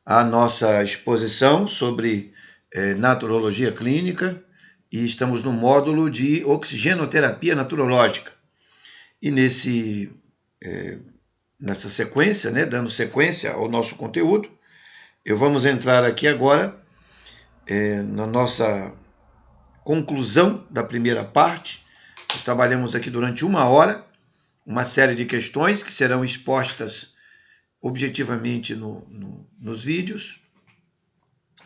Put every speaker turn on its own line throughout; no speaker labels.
a nossa exposição sobre naturologia clínica e estamos no módulo de oxigenoterapia naturológica. E nessa sequência, né, dando sequência ao nosso conteúdo, vamos entrar aqui agora na nossa conclusão da primeira parte. Nós trabalhamos aqui durante 1 hora, uma série de questões que serão expostas objetivamente nos vídeos,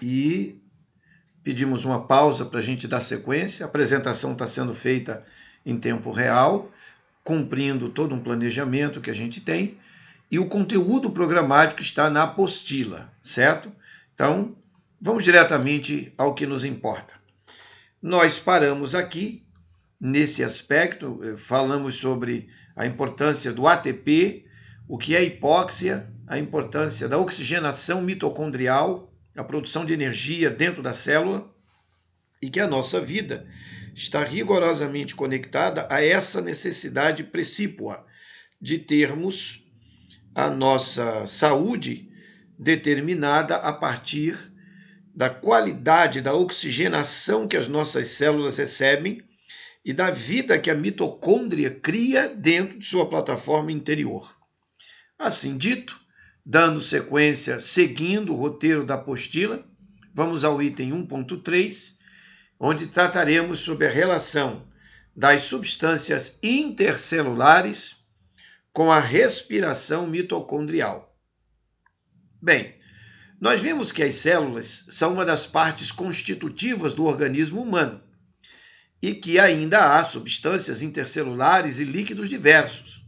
e pedimos uma pausa para a gente dar sequência. A apresentação está sendo feita em tempo real, cumprindo todo um planejamento que a gente tem, e o conteúdo programático está na apostila, certo? Então, vamos diretamente ao que nos importa. Nós paramos aqui, nesse aspecto, falamos sobre a importância do ATP, o que é hipóxia, a importância da oxigenação mitocondrial, a produção de energia dentro da célula, e que a nossa vida está rigorosamente conectada a essa necessidade precípua de termos a nossa saúde determinada a partir da qualidade da oxigenação que as nossas células recebem e da vida que a mitocôndria cria dentro de sua plataforma interior. Assim dito, dando sequência, seguindo o roteiro da apostila, vamos ao item 1.3, onde trataremos sobre a relação das substâncias intercelulares com a respiração mitocondrial. Bem, nós vimos que as células são uma das partes constitutivas do organismo humano e que ainda há substâncias intercelulares e líquidos diversos.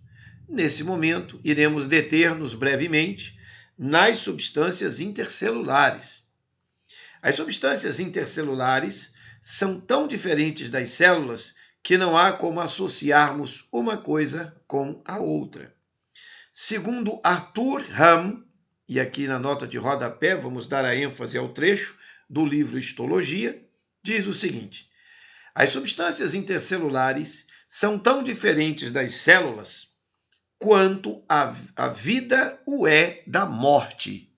Nesse momento, iremos deter-nos brevemente nas substâncias intercelulares. As substâncias intercelulares são tão diferentes das células que não há como associarmos uma coisa com a outra. Segundo Arthur Ham, e aqui na nota de rodapé vamos dar a ênfase ao trecho do livro Histologia, diz o seguinte: as substâncias intercelulares são tão diferentes das células quanto a vida o é da morte.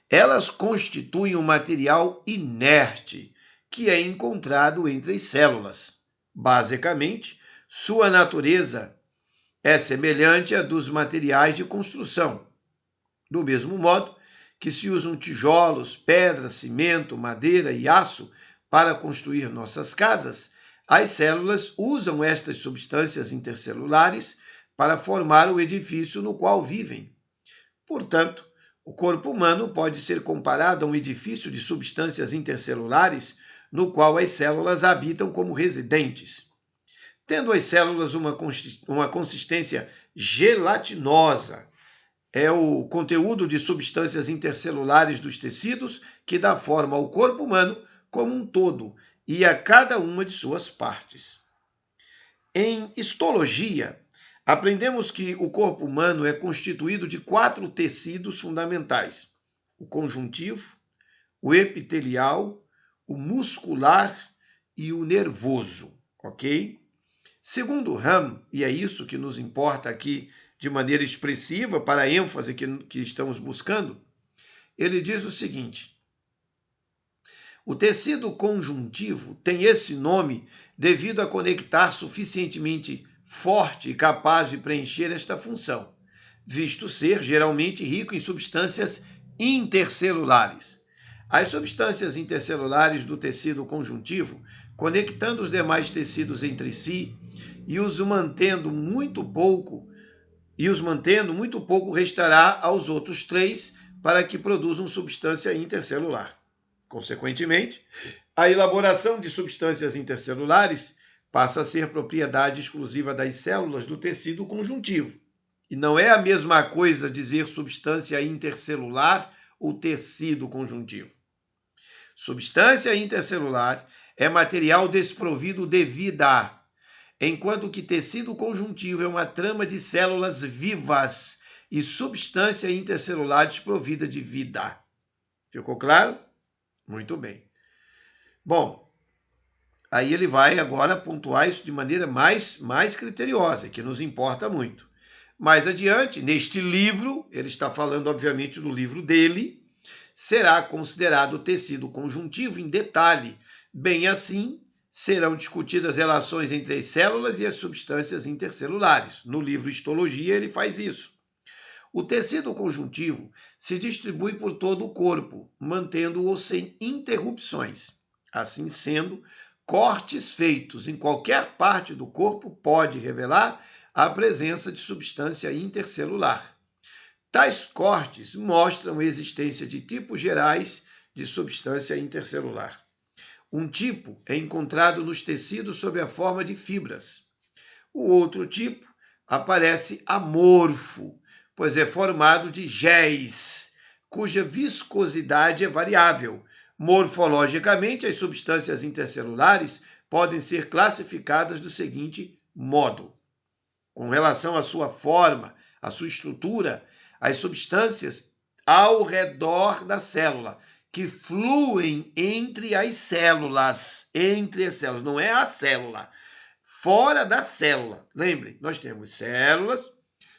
Elas constituem um material inerte que é encontrado entre as células. Basicamente, sua natureza é semelhante à dos materiais de construção. Do mesmo modo que se usam tijolos, pedra, cimento, madeira e aço para construir nossas casas, as células usam estas substâncias intercelulares para formar o edifício no qual vivem. Portanto, o corpo humano pode ser comparado a um edifício de substâncias intercelulares no qual as células habitam como residentes. Tendo as células uma consistência gelatinosa, é o conteúdo de substâncias intercelulares dos tecidos que dá forma ao corpo humano como um todo e a cada uma de suas partes. Em histologia, aprendemos que o corpo humano é constituído de 4 tecidos fundamentais: o conjuntivo, o epitelial, o muscular e o nervoso, ok? Segundo Ham, e é isso que nos importa aqui de maneira expressiva para a ênfase que estamos buscando, ele diz o seguinte: o tecido conjuntivo tem esse nome devido a conectar suficientemente forte e capaz de preencher esta função, visto ser geralmente rico em substâncias intercelulares. As substâncias intercelulares do tecido conjuntivo, conectando os demais tecidos entre si e os mantendo muito pouco, restará aos outros 3 para que produzam substância intercelular. Consequentemente, a elaboração de substâncias intercelulares passa a ser propriedade exclusiva das células do tecido conjuntivo. E não é a mesma coisa dizer substância intercelular ou tecido conjuntivo. Substância intercelular é material desprovido de vida, enquanto que tecido conjuntivo é uma trama de células vivas e substância intercelular desprovida de vida. Ficou claro? Muito bem. Bom, aí ele vai agora pontuar isso de maneira mais criteriosa, que nos importa muito. Mais adiante, neste livro, ele está falando, obviamente, do livro dele, será considerado tecido conjuntivo em detalhe. Bem assim, serão discutidas as relações entre as células e as substâncias intercelulares. No livro Histologia, ele faz isso. O tecido conjuntivo se distribui por todo o corpo, mantendo-o sem interrupções. Assim sendo, cortes feitos em qualquer parte do corpo pode revelar a presença de substância intercelular. Tais cortes mostram a existência de tipos gerais de substância intercelular. Um tipo é encontrado nos tecidos sob a forma de fibras. O outro tipo aparece amorfo, pois é formado de géis, cuja viscosidade é variável. Morfologicamente, as substâncias intercelulares podem ser classificadas do seguinte modo: com relação à sua forma, à sua estrutura, as substâncias ao redor da célula, que fluem entre as células, não é a célula, fora da célula. Lembrem, nós temos células,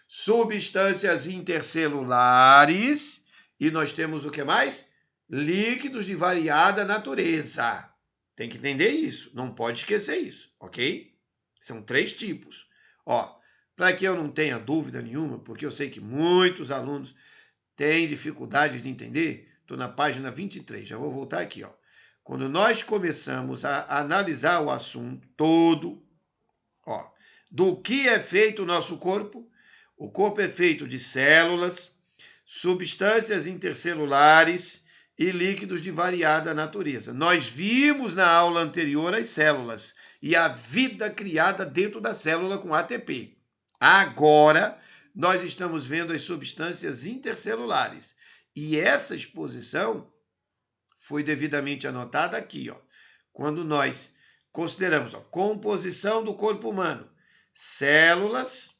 substâncias intercelulares e nós temos o que mais? Líquidos de variada natureza. Tem que entender isso, não pode esquecer isso, ok? São 3 tipos. Ó, para que eu não tenha dúvida nenhuma, porque eu sei que muitos alunos têm dificuldade de entender, estou na página 23, já vou voltar aqui. Ó. Quando nós começamos a analisar o assunto todo, ó, do que é feito o nosso corpo é feito de células, substâncias intercelulares e líquidos de variada natureza. Nós vimos na aula anterior as células e a vida criada dentro da célula com ATP. Agora, nós estamos vendo as substâncias intercelulares. E essa exposição foi devidamente anotada aqui, ó. Quando nós consideramos a composição do corpo humano, células,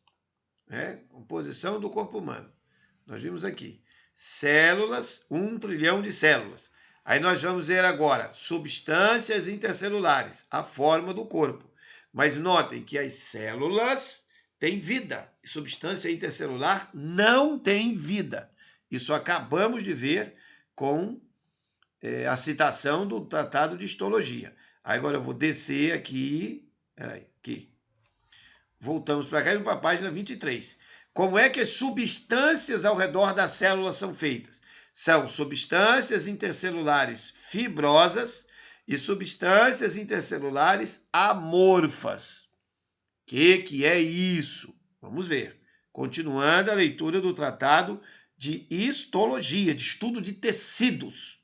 composição do corpo humano. Nós vimos aqui, células, 1 trilhão de células. Aí nós vamos ver agora substâncias intercelulares, a forma do corpo. Mas notem que as células têm vida, e substância intercelular não tem vida. Isso acabamos de ver com a citação do Tratado de Histologia. Agora eu vou descer aqui, aqui. Voltamos para cá e para a página 23. Como é que as substâncias ao redor da célula são feitas? São substâncias intercelulares fibrosas e substâncias intercelulares amorfas. Que é isso? Vamos ver. Continuando a leitura do Tratado de Histologia, de estudo de tecidos.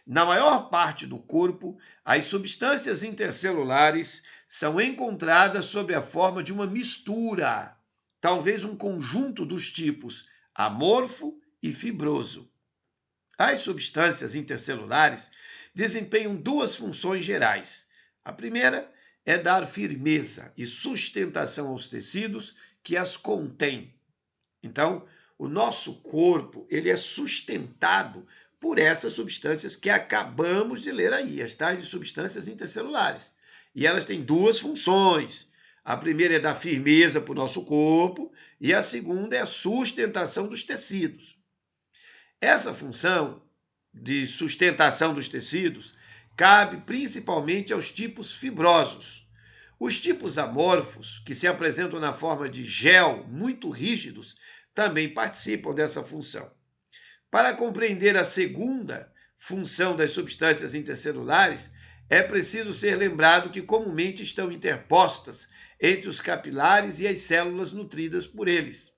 Na maior parte do corpo, as substâncias intercelulares são encontradas sob a forma de uma mistura, talvez um conjunto dos tipos amorfo e fibroso. As substâncias intercelulares desempenham 2 funções gerais. A primeira é dar firmeza e sustentação aos tecidos que as contêm. Então, o nosso corpo ele é sustentado por essas substâncias que acabamos de ler aí, as tais de substâncias intercelulares. E elas têm 2 funções. A primeira é dar firmeza para o nosso corpo e a segunda é a sustentação dos tecidos. Essa função de sustentação dos tecidos cabe principalmente aos tipos fibrosos. Os tipos amorfos, que se apresentam na forma de gel muito rígidos, também participam dessa função. Para compreender a segunda função das substâncias intercelulares, é preciso ser lembrado que comumente estão interpostas entre os capilares e as células nutridas por eles.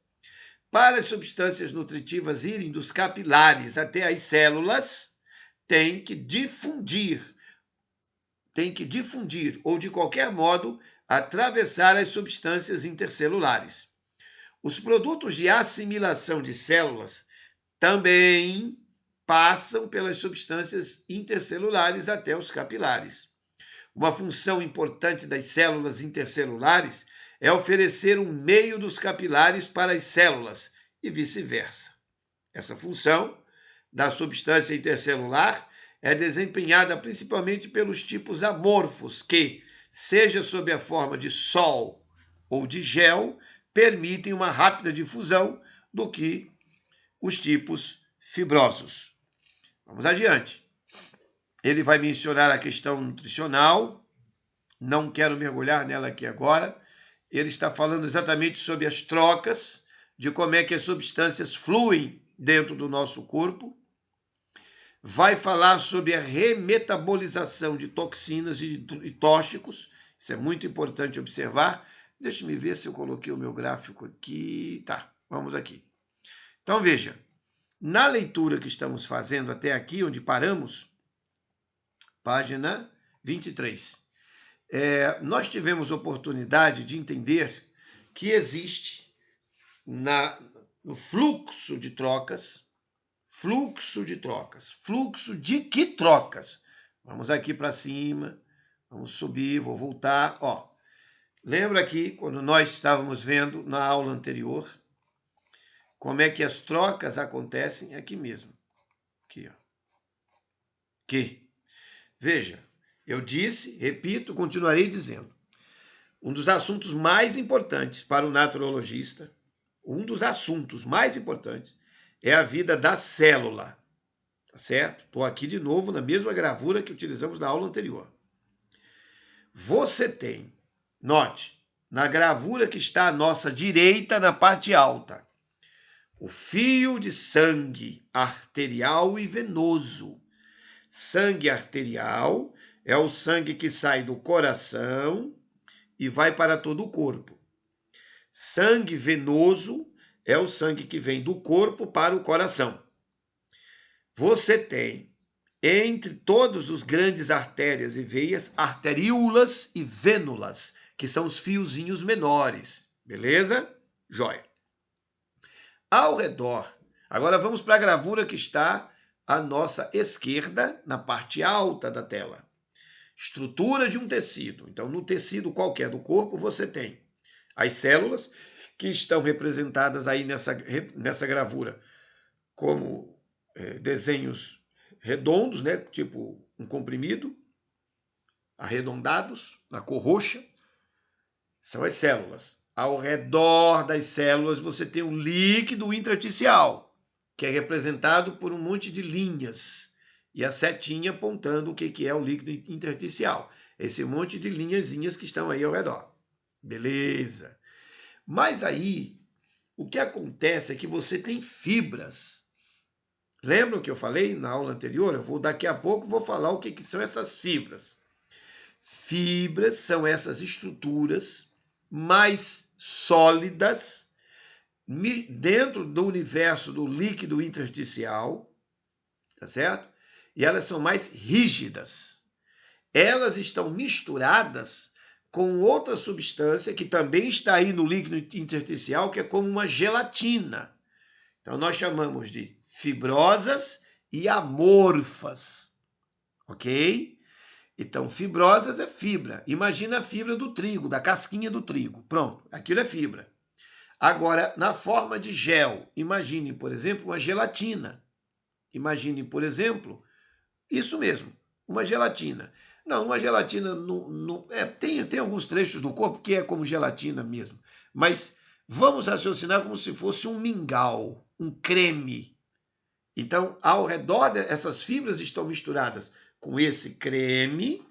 Para as substâncias nutritivas irem dos capilares até as células, tem que difundir ou, de qualquer modo, atravessar as substâncias intercelulares. Os produtos de assimilação de células também passam pelas substâncias intercelulares até os capilares. Uma função importante das células intercelulares é oferecer um meio dos capilares para as células e vice-versa. Essa função da substância intercelular é desempenhada principalmente pelos tipos amorfos que, seja sob a forma de sol ou de gel, permitem uma rápida difusão do que os tipos fibrosos. Vamos adiante. Ele vai mencionar a questão nutricional, não quero mergulhar nela aqui agora. Ele está falando exatamente sobre as trocas, de como é que as substâncias fluem dentro do nosso corpo. Vai falar sobre a remetabolização de toxinas e tóxicos. Isso é muito importante observar. Deixa-me ver se eu coloquei o meu gráfico aqui. Tá, vamos aqui. Então, veja, na leitura que estamos fazendo até aqui, onde paramos, página 23, nós tivemos oportunidade de entender que existe no fluxo de trocas, fluxo de que trocas? Vamos aqui para cima, vamos subir, vou voltar, ó. Lembra aqui, quando nós estávamos vendo na aula anterior, como é que as trocas acontecem aqui mesmo. Aqui, ó. Aqui. Veja, eu disse, repito, continuarei dizendo. Um dos assuntos mais importantes para o naturologista, é a vida da célula. Tá certo? Estou aqui de novo na mesma gravura que utilizamos na aula anterior. Você tem, note, na gravura que está à nossa direita, na parte alta, o fio de sangue arterial e venoso. Sangue arterial é o sangue que sai do coração e vai para todo o corpo. Sangue venoso é o sangue que vem do corpo para o coração. Você tem, entre todos os grandes artérias e veias, arteríolas e vênulas, que são os fiozinhos menores. Beleza? Jóia. Ao redor, agora vamos para a gravura que está à nossa esquerda, na parte alta da tela. Estrutura de um tecido. Então, no tecido qualquer do corpo, você tem as células, que estão representadas aí nessa gravura, como desenhos redondos, né? Tipo um comprimido, arredondados, na cor roxa, são as células. Ao redor das células você tem o líquido intersticial, que é representado por um monte de linhas, e a setinha apontando o que é o líquido intersticial. Esse monte de linhazinhas que estão aí ao redor. Beleza. Mas aí, o que acontece é que você tem fibras. Lembram que eu falei na aula anterior? Daqui a pouco vou falar o que são essas fibras. Fibras são essas estruturas mais sólidas dentro do universo do líquido intersticial, tá certo? E elas são mais rígidas. Elas estão misturadas com outra substância que também está aí no líquido intersticial, que é como uma gelatina. Então, nós chamamos de fibrosas e amorfas, ok? Então, fibrosas é fibra. Imagina a fibra do trigo, da casquinha do trigo. Pronto, aquilo é fibra. Agora, na forma de gel, imagine, por exemplo, uma gelatina. Imagine, por exemplo, isso mesmo, uma gelatina. Não, uma gelatina tem alguns trechos do corpo que é como gelatina mesmo. Mas vamos raciocinar como se fosse um mingau, um creme. Então, ao redor essas fibras estão misturadas com esse creme,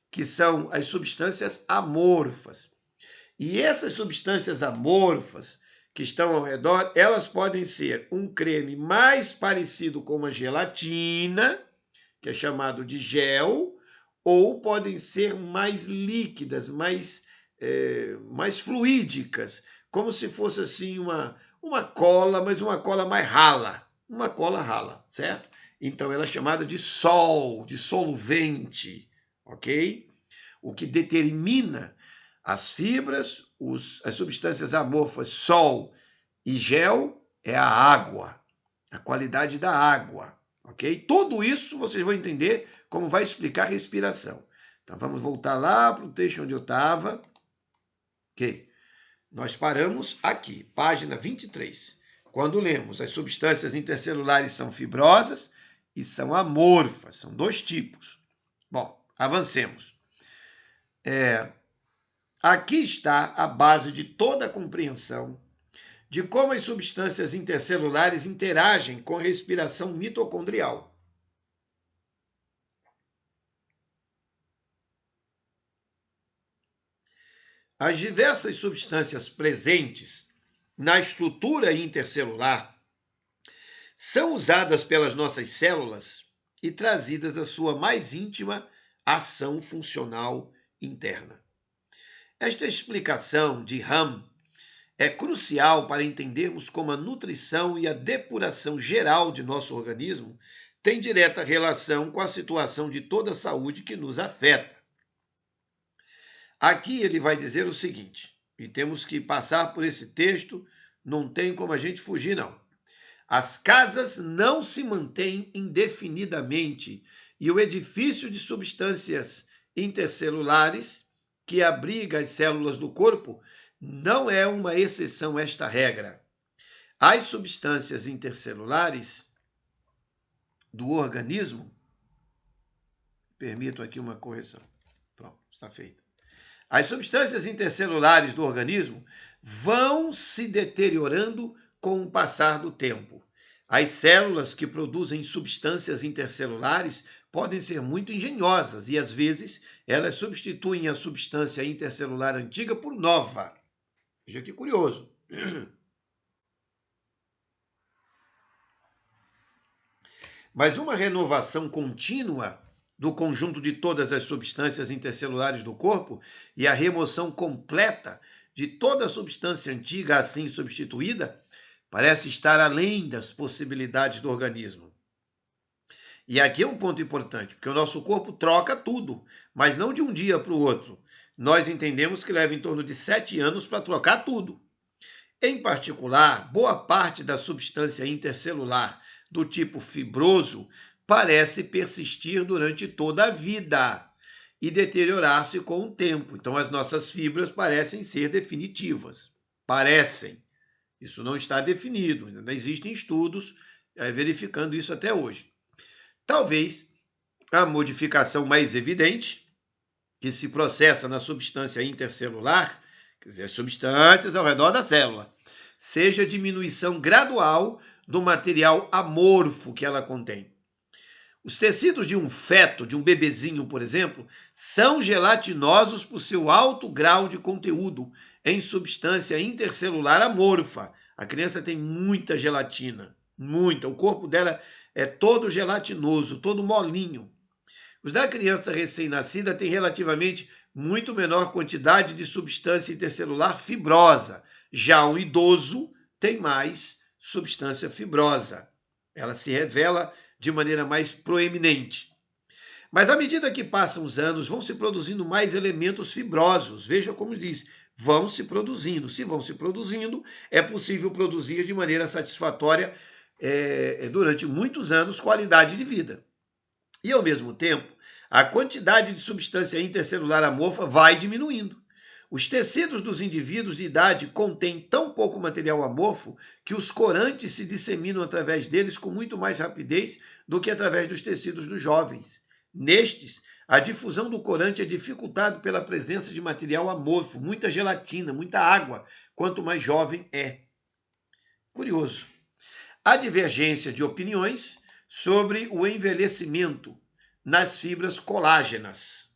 que são as substâncias amorfas. E essas substâncias amorfas que estão ao redor, elas podem ser um creme mais parecido com uma gelatina, que é chamado de gel, ou podem ser mais líquidas, mais fluídicas, como se fosse assim uma cola, mas uma cola mais rala. Uma cola rala, certo? Então, ela é chamada de sol, de solvente, ok? O que determina as fibras, as substâncias amorfas, sol e gel, é a água, a qualidade da água, ok? Tudo isso vocês vão entender como vai explicar a respiração. Então, vamos voltar lá para o texto onde eu estava. Ok? Nós paramos aqui, página 23. Quando lemos, as substâncias intercelulares são fibrosas e são amorfas, são dois tipos. Bom, avancemos. Aqui está a base de toda a compreensão de como as substâncias intercelulares interagem com a respiração mitocondrial. as diversas substâncias presentes na estrutura intercelular são usadas pelas nossas células e trazidas à sua mais íntima ação funcional interna. Esta explicação de Ham é crucial para entendermos como a nutrição e a depuração geral de nosso organismo têm direta relação com a situação de toda a saúde que nos afeta. Aqui ele vai dizer o seguinte, e temos que passar por esse texto, não tem como a gente fugir, não. As casas não se mantêm indefinidamente e o edifício de substâncias intercelulares que abriga as células do corpo não é uma exceção a esta regra. As substâncias intercelulares do organismo, permito aqui uma correção, pronto, está feita. As substâncias intercelulares do organismo vão se deteriorando com o passar do tempo. As células que produzem substâncias intercelulares podem ser muito engenhosas e, às vezes, elas substituem a substância intercelular antiga por nova. Veja que curioso. Mas uma renovação contínua do conjunto de todas as substâncias intercelulares do corpo e a remoção completa de toda a substância antiga assim substituída parece estar além das possibilidades do organismo. E aqui é um ponto importante, porque o nosso corpo troca tudo, mas não de um dia para o outro. Nós entendemos que leva em torno de 7 anos para trocar tudo. Em particular, boa parte da substância intercelular do tipo fibroso parece persistir durante toda a vida e deteriorar-se com o tempo. Então, as nossas fibras parecem ser definitivas. Parecem. Isso não está definido. Ainda existem estudos verificando isso até hoje. Talvez a modificação mais evidente que se processa na substância intercelular, quer dizer, as substâncias ao redor da célula, seja a diminuição gradual do material amorfo que ela contém. Os tecidos de um feto, de um bebezinho, por exemplo, são gelatinosos por seu alto grau de conteúdo em substância intercelular amorfa. A criança tem muita gelatina, muita. O corpo dela é todo gelatinoso, todo molinho. Os da criança recém-nascida têm relativamente muito menor quantidade de substância intercelular fibrosa. Já o idoso tem mais substância fibrosa. Ela se revela de maneira mais proeminente. Mas à medida que passam os anos, vão se produzindo mais elementos fibrosos. Veja como diz, vão se produzindo. Se vão se produzindo, é possível produzir de maneira satisfatória durante muitos anos qualidade de vida. E ao mesmo tempo, a quantidade de substância intercelular amorfa vai diminuindo. Os tecidos dos indivíduos de idade contêm tão pouco material amorfo que os corantes se disseminam através deles com muito mais rapidez do que através dos tecidos dos jovens. Nestes, a difusão do corante é dificultada pela presença de material amorfo, muita gelatina, muita água, quanto mais jovem é. Curioso. Há divergência de opiniões sobre o envelhecimento nas fibras colágenas.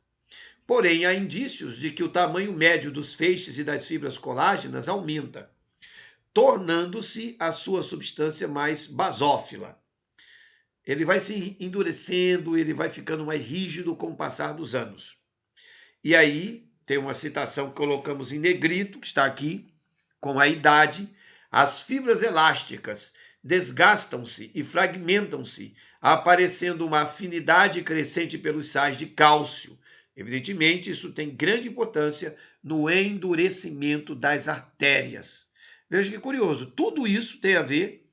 Porém, há indícios de que o tamanho médio dos feixes e das fibras colágenas aumenta, tornando-se a sua substância mais basófila. Ele vai se endurecendo, ele vai ficando mais rígido com o passar dos anos. E aí, tem uma citação que colocamos em negrito, que está aqui, com a idade, as fibras elásticas desgastam-se e fragmentam-se, aparecendo uma afinidade crescente pelos sais de cálcio. Evidentemente, isso tem grande importância no endurecimento das artérias. Veja que curioso, tudo isso tem a ver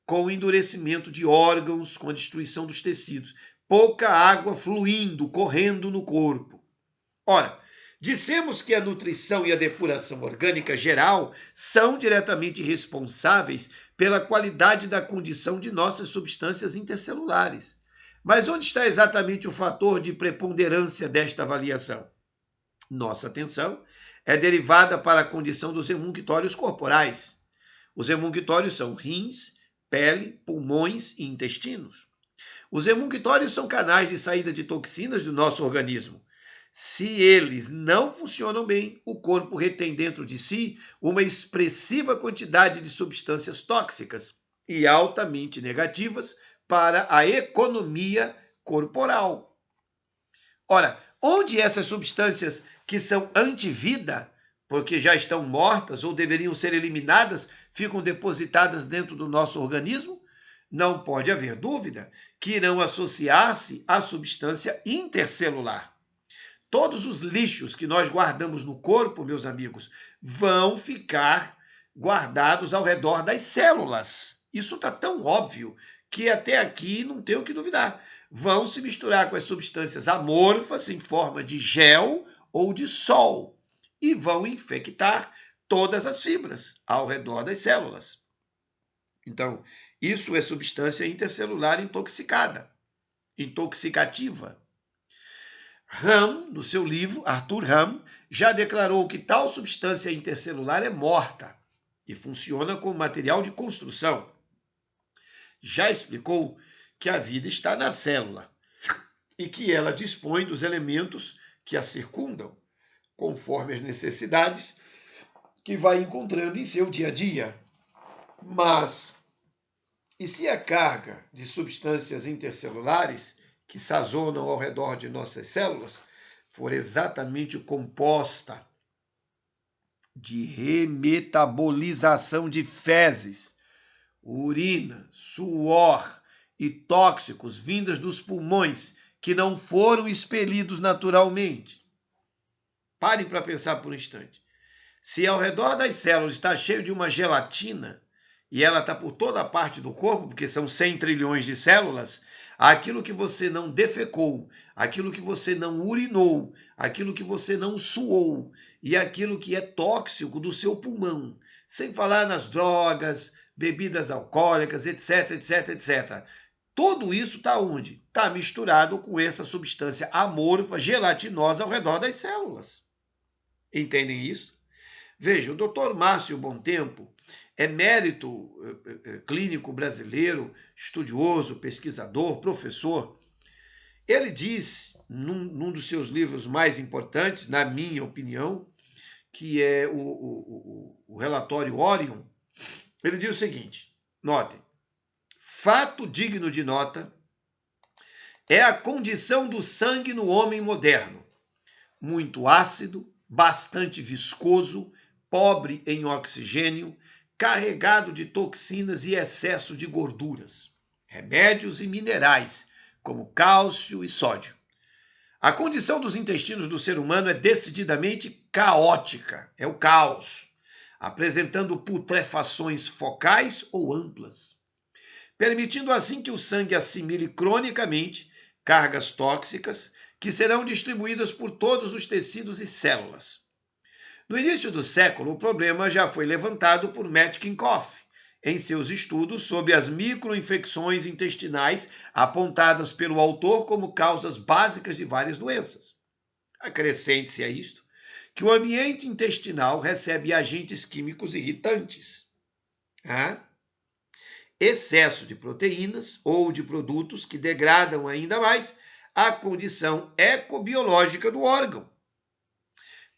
com o endurecimento de órgãos, com a destruição dos tecidos. Pouca água fluindo, correndo no corpo. Ora, dissemos que a nutrição e a depuração orgânica geral são diretamente responsáveis pela qualidade da condição de nossas substâncias intercelulares. Mas onde está exatamente o fator de preponderância desta avaliação? Nossa atenção é derivada para a condição dos emunctórios corporais. Os emunctórios são rins, pele, pulmões e intestinos. Os emunctórios são canais de saída de toxinas do nosso organismo. Se eles não funcionam bem, o corpo retém dentro de si uma expressiva quantidade de substâncias tóxicas e altamente negativas para a economia corporal. Ora, onde essas substâncias que são antivida, porque já estão mortas ou deveriam ser eliminadas, ficam depositadas dentro do nosso organismo? Não pode haver dúvida que irão associar-se à substância intercelular. Todos os lixos que nós guardamos no corpo, meus amigos, vão ficar guardados ao redor das células. Isso está tão óbvio que até aqui não tem o que duvidar. Vão se misturar com as substâncias amorfas em forma de gel ou de sol e vão infectar todas as fibras ao redor das células. Então, isso é substância intercelular intoxicada, intoxicativa. Ram, no seu livro, Arthur Ram, já declarou que tal substância intercelular é morta e funciona como material de construção. Já explicou que a vida está na célula e que ela dispõe dos elementos que a circundam, conforme as necessidades que vai encontrando em seu dia a dia. Mas, e se a carga de substâncias intercelulares que sazonam ao redor de nossas células for exatamente composta de remetabolização de fezes, urina, suor e tóxicos vindas dos pulmões que não foram expelidos naturalmente? Parem para pensar por um instante. Se ao redor das células está cheio de uma gelatina, e ela está por toda a parte do corpo, porque são 100 trilhões de células, aquilo que você não defecou, aquilo que você não urinou, aquilo que você não suou e aquilo que é tóxico do seu pulmão, sem falar nas drogas, bebidas alcoólicas, etc, etc, etc. Tudo isso está onde? Está misturado com essa substância amorfa, gelatinosa ao redor das células. Entendem isso? Veja, o Dr. Márcio Bontempo, emérito clínico brasileiro, estudioso, pesquisador, professor. Ele diz, num dos seus livros mais importantes, na minha opinião, que é o relatório Orion, ele diz o seguinte, notem, fato digno de nota é a condição do sangue no homem moderno, muito ácido, bastante viscoso, pobre em oxigênio, carregado de toxinas e excesso de gorduras, remédios e minerais, como cálcio e sódio. A condição dos intestinos do ser humano é decididamente caótica, é o caos, apresentando putrefações focais ou amplas, permitindo assim que o sangue assimile cronicamente cargas tóxicas que serão distribuídas por todos os tecidos e células. No início do século, o problema já foi levantado por Metcalfe em seus estudos sobre as microinfecções intestinais apontadas pelo autor como causas básicas de várias doenças. Acrescente-se a isto que o ambiente intestinal recebe agentes químicos irritantes, excesso de proteínas ou de produtos que degradam ainda mais a condição ecobiológica do órgão.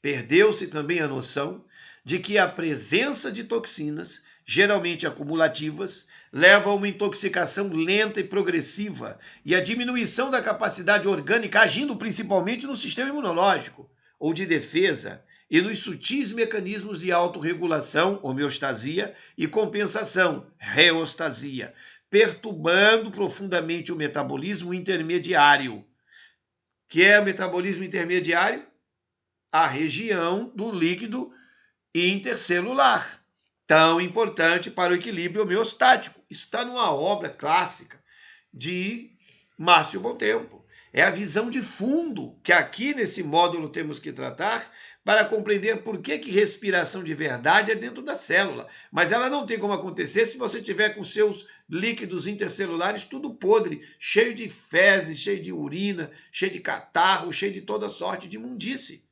Perdeu-se também a noção de que a presença de toxinas, geralmente acumulativas, leva a uma intoxicação lenta e progressiva e a diminuição da capacidade orgânica, agindo principalmente no sistema imunológico ou de defesa e nos sutis mecanismos de autorregulação, homeostasia, e compensação, reostasia, perturbando profundamente o metabolismo intermediário. Que é o metabolismo intermediário? A região do líquido intercelular, tão importante para o equilíbrio homeostático. Isso está numa obra clássica de Márcio Bontempo. É a visão de fundo que aqui nesse módulo temos que tratar para compreender por que respiração de verdade é dentro da célula. Mas ela não tem como acontecer se você tiver com seus líquidos intercelulares tudo podre, cheio de fezes, cheio de urina, cheio de catarro, cheio de toda sorte de imundície.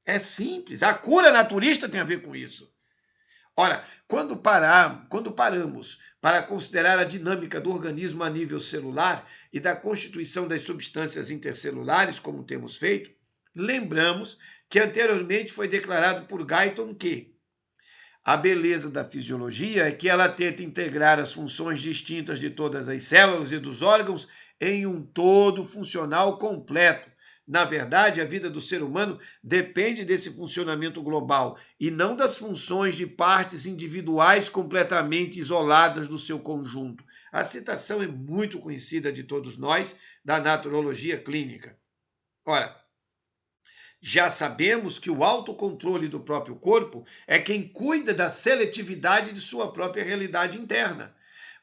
É simples. A cura naturista tem a ver com isso. Ora, quando paramos para considerar a dinâmica do organismo a nível celular e da constituição das substâncias intercelulares, como temos feito, Lembramos que anteriormente foi declarado por Guyton que a beleza da fisiologia é que ela tenta integrar as funções distintas de todas as células e dos órgãos em um todo funcional completo. Na verdade, a vida do ser humano depende desse funcionamento global e não das funções de partes individuais completamente isoladas do seu conjunto. A citação é muito conhecida de todos nós da naturologia clínica. Ora, já sabemos que o autocontrole do próprio corpo é quem cuida da seletividade de sua própria realidade interna.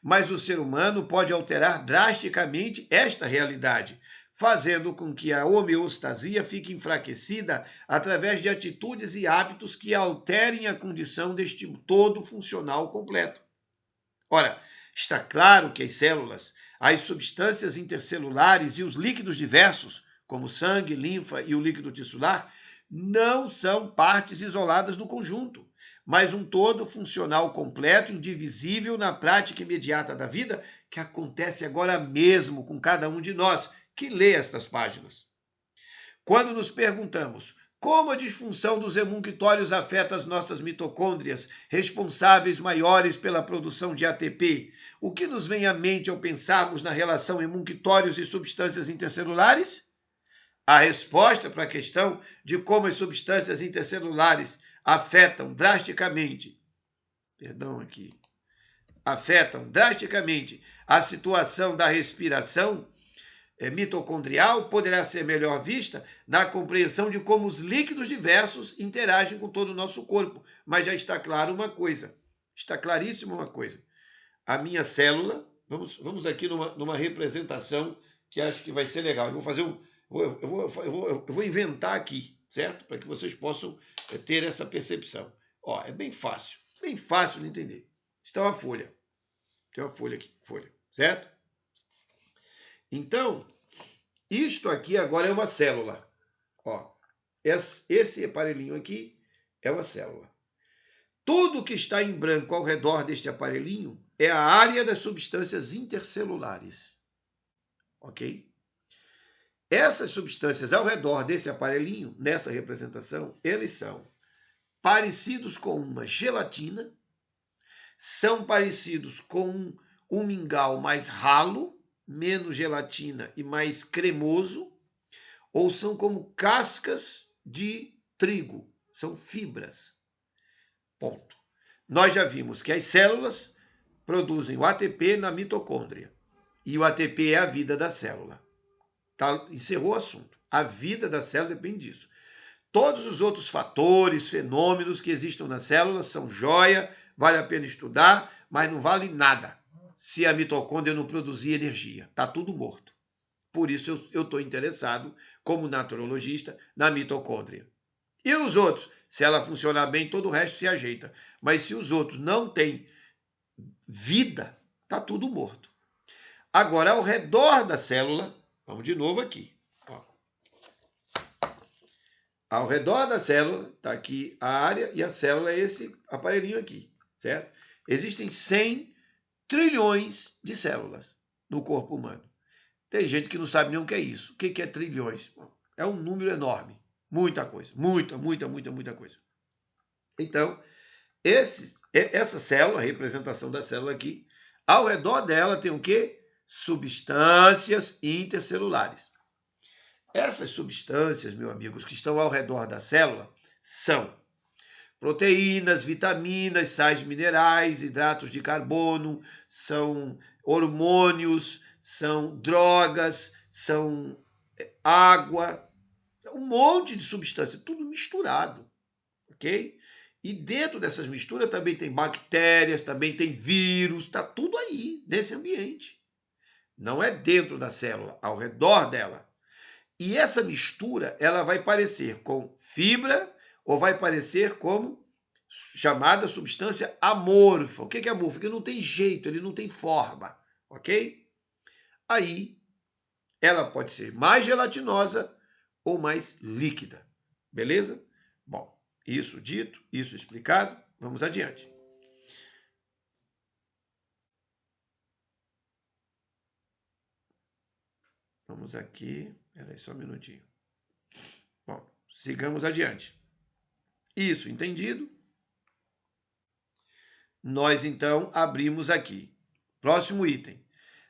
Mas o ser humano pode alterar drasticamente esta realidade, fazendo com que a homeostasia fique enfraquecida através de atitudes e hábitos que alterem a condição deste todo funcional completo. Ora, está claro que as células, as substâncias intercelulares e os líquidos diversos, como sangue, linfa e o líquido tissular, não são partes isoladas do conjunto, mas um todo funcional completo, indivisível na prática imediata da vida, que acontece agora mesmo com cada um de nós que lê estas páginas. Quando nos perguntamos como a disfunção dos hemunctórios afeta as nossas mitocôndrias, responsáveis maiores pela produção de ATP, o que nos vem à mente ao pensarmos na relação hemunctórios e substâncias intercelulares? A resposta para a questão de como as substâncias intercelulares afetam drasticamente a situação da respiração mitocondrial poderá ser melhor vista na compreensão de como os líquidos diversos interagem com todo o nosso corpo. Mas já está claro uma coisa, está claríssima uma coisa. A minha célula, vamos aqui numa representação que acho que vai ser legal. Eu vou fazer eu vou inventar aqui, certo? Para que vocês possam ter essa percepção. Ó, é bem fácil de entender. Está uma folha. Tem uma folha aqui, certo? Então, isto aqui agora é uma célula. Ó, esse aparelhinho aqui é uma célula. Tudo que está em branco ao redor deste aparelhinho é a área das substâncias intercelulares. Ok? Essas substâncias ao redor desse aparelhinho, nessa representação, eles são parecidos com uma gelatina, são parecidos com um mingau mais ralo, menos gelatina e mais cremoso, ou são como cascas de trigo, são fibras. Ponto. Nós já vimos que as células produzem o ATP na mitocôndria, e o ATP é a vida da célula. Tá? Encerrou o assunto. A vida da célula depende disso. Todos os outros fatores, fenômenos que existem nas células são joia, vale a pena estudar, mas não vale nada se a mitocôndria não produzir energia. Está tudo morto. Por isso eu estou interessado, como naturologista, na mitocôndria. E os outros? Se ela funcionar bem, todo o resto se ajeita. Mas se os outros não têm vida, está tudo morto. Agora, ao redor da célula, vamos de novo aqui. Ó. Ao redor da célula, está aqui a área, e a célula é esse aparelhinho aqui, certo? Existem 100 trilhões de células no corpo humano. Tem gente que não sabe nem o que é isso. O que é trilhões? É um número enorme. Muita coisa. Muita coisa. Então, essa célula, a representação da célula aqui, ao redor dela tem o quê? Substâncias intercelulares. Essas substâncias, meus amigos, que estão ao redor da célula, são proteínas, vitaminas, sais minerais, hidratos de carbono, são hormônios, são drogas, são água, um monte de substância, tudo misturado, ok? E dentro dessas misturas também tem bactérias, também tem vírus, está tudo aí, nesse ambiente. Não é dentro da célula, ao redor dela. E essa mistura, ela vai parecer com fibra ou vai parecer como chamada substância amorfa. O que é amorfo? Porque não tem jeito, ele não tem forma, ok? Aí, ela pode ser mais gelatinosa ou mais líquida, beleza? Bom, isso dito, isso explicado, vamos adiante. Vamos aqui, peraí só um minutinho. Bom, Sigamos adiante. Isso entendido? Nós então abrimos aqui. Próximo item.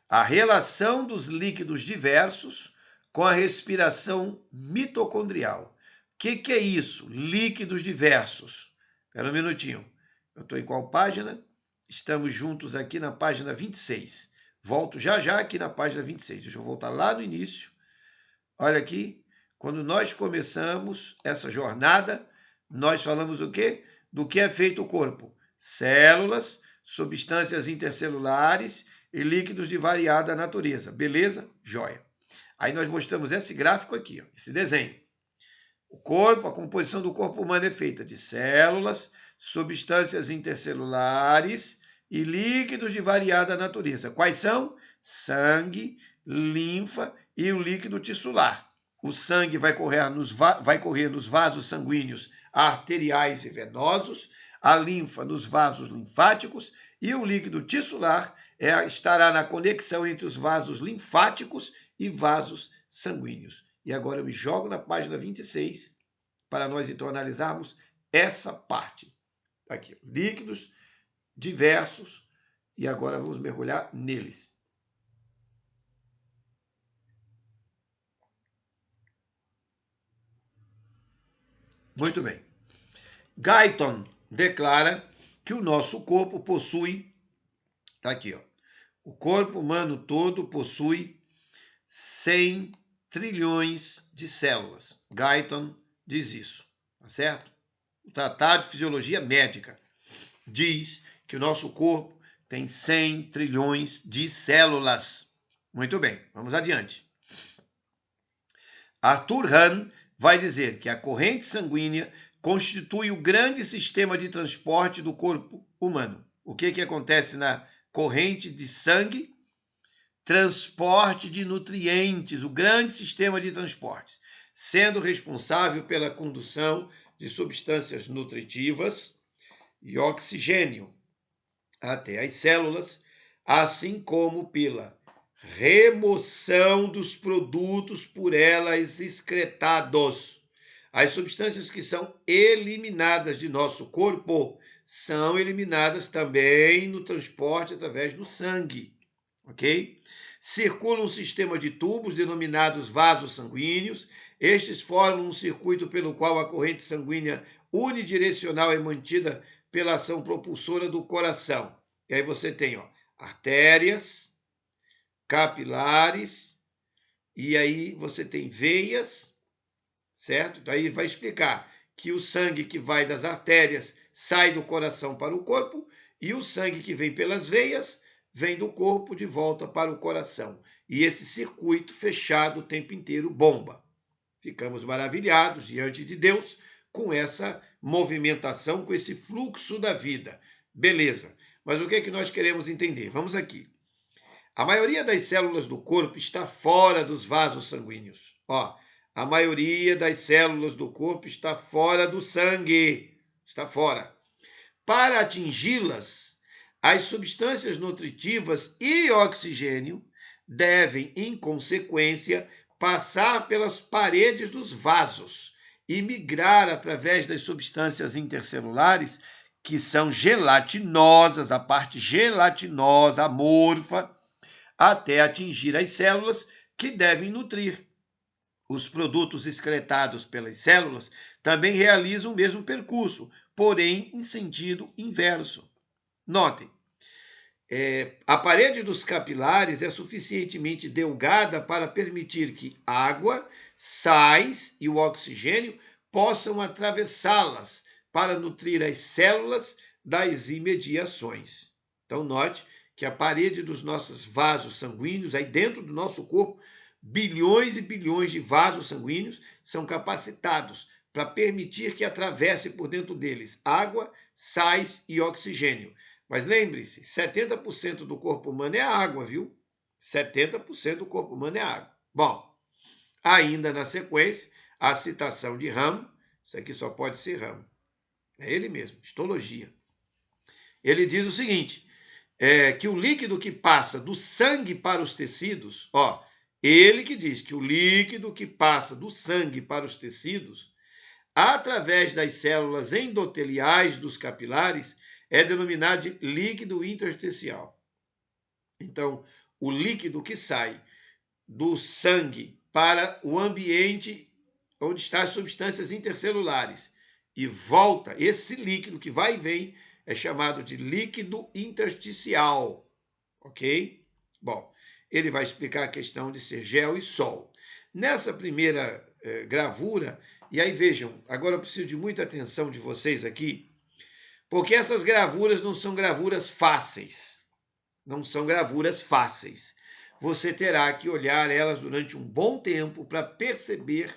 A relação dos líquidos diversos com a respiração mitocondrial. O que é isso? Líquidos diversos. Espera um minutinho. Eu estou em qual página? Estamos juntos aqui na página 26. Volto já já aqui na página 26. Deixa eu voltar lá no início. Olha aqui. Quando nós começamos essa jornada, nós falamos o quê? Do que é feito o corpo. Células, substâncias intercelulares e líquidos de variada natureza. Beleza? Joia. Aí nós mostramos esse gráfico aqui, ó, esse desenho. O corpo, a composição do corpo humano é feita de células, substâncias intercelulares e líquidos de variada natureza. Quais são? Sangue, linfa e o líquido tissular. O sangue vai correr nos vasos sanguíneos arteriais e venosos, a linfa nos vasos linfáticos e o líquido tissular estará na conexão entre os vasos linfáticos e vasos sanguíneos. E agora eu me jogo na página 26 para nós então analisarmos essa parte. Aqui, líquidos diversos, e agora vamos mergulhar neles. Muito bem. Guyton declara que o nosso corpo possui, tá aqui, ó, o corpo humano todo possui 100 trilhões de células. Guyton diz isso, tá certo? O Tratado de Fisiologia Médica diz que o nosso corpo tem 100 trilhões de células. Muito bem, vamos adiante. Arthur Hahn vai dizer que a corrente sanguínea constitui o grande sistema de transporte do corpo humano. O que acontece na corrente de sangue? Transporte de nutrientes, o grande sistema de transporte, sendo responsável pela condução de substâncias nutritivas e oxigênio até as células, assim como pela remoção dos produtos por elas excretados. As substâncias que são eliminadas de nosso corpo são eliminadas também no transporte através do sangue, ok? Circula um sistema de tubos denominados vasos sanguíneos. Estes formam um circuito pelo qual a corrente sanguínea unidirecional é mantida pela ação propulsora do coração. E aí você tem, ó, artérias, capilares, e aí você tem veias, certo? Então aí vai explicar que o sangue que vai das artérias sai do coração para o corpo e o sangue que vem pelas veias vem do corpo de volta para o coração. E esse circuito fechado o tempo inteiro bomba. Ficamos maravilhados diante de Deus com essa movimentação, com esse fluxo da vida. Beleza. Mas o que é que nós queremos entender? Vamos aqui. A maioria das células do corpo está fora dos vasos sanguíneos. Ó, a maioria das células do corpo está fora do sangue. Está fora. Para atingi-las, as substâncias nutritivas e oxigênio devem, em consequência, passar pelas paredes dos vasos e migrar através das substâncias intercelulares, que são gelatinosas, a parte gelatinosa, amorfa, até atingir as células que devem nutrir. Os produtos excretados pelas células também realizam o mesmo percurso, porém em sentido inverso. Notem, a parede dos capilares é suficientemente delgada para permitir que água, sais e o oxigênio possam atravessá-las para nutrir as células das imediações. Então, note que a parede dos nossos vasos sanguíneos, aí dentro do nosso corpo, bilhões e bilhões de vasos sanguíneos são capacitados para permitir que atravesse por dentro deles água, sais e oxigênio. Mas lembre-se, 70% do corpo humano é água, viu? 70% do corpo humano é água. Bom, ainda na sequência, a citação de Ram, isso aqui só pode ser Ram, é ele mesmo, histologia. Ele diz o seguinte, que o líquido que passa do sangue para os tecidos, ó, ele que diz que o líquido que passa do sangue para os tecidos através das células endoteliais dos capilares, é denominado de líquido intersticial. Então, o líquido que sai do sangue para o ambiente onde estão as substâncias intercelulares e volta, esse líquido que vai e vem é chamado de líquido intersticial, ok? Bom, ele vai explicar a questão de ser gel e sol. Nessa primeira gravura, e aí vejam, agora eu preciso de muita atenção de vocês aqui, porque essas gravuras não são gravuras fáceis. Não são gravuras fáceis. Você terá que olhar elas durante um bom tempo para perceber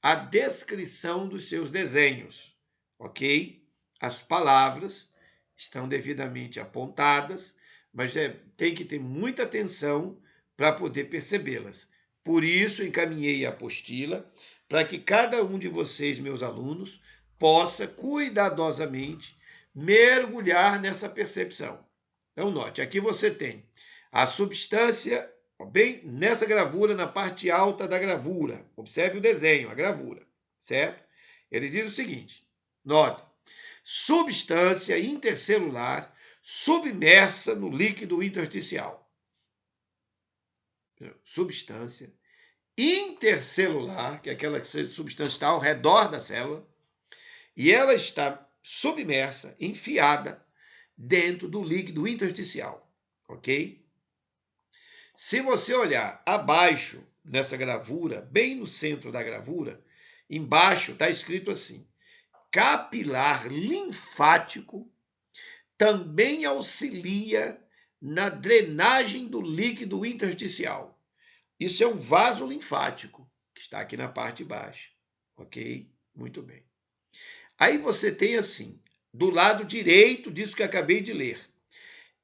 a descrição dos seus desenhos, ok? As palavras estão devidamente apontadas, mas tem que ter muita atenção para poder percebê-las. Por isso, encaminhei a apostila para que cada um de vocês, meus alunos, possa cuidadosamente mergulhar nessa percepção. Então, note, aqui você tem a substância, bem nessa gravura, na parte alta da gravura. Observe o desenho, a gravura, certo? Ele diz o seguinte, note, substância intercelular submersa no líquido intersticial. Substância intercelular, que é aquela substância que está ao redor da célula, e ela está submersa, enfiada, dentro do líquido intersticial, ok? Se você olhar abaixo nessa gravura, bem no centro da gravura, embaixo está escrito assim: capilar linfático também auxilia na drenagem do líquido intersticial. Isso é um vaso linfático, que está aqui na parte baixa, ok? Muito bem. Aí você tem assim, do lado direito disso que acabei de ler,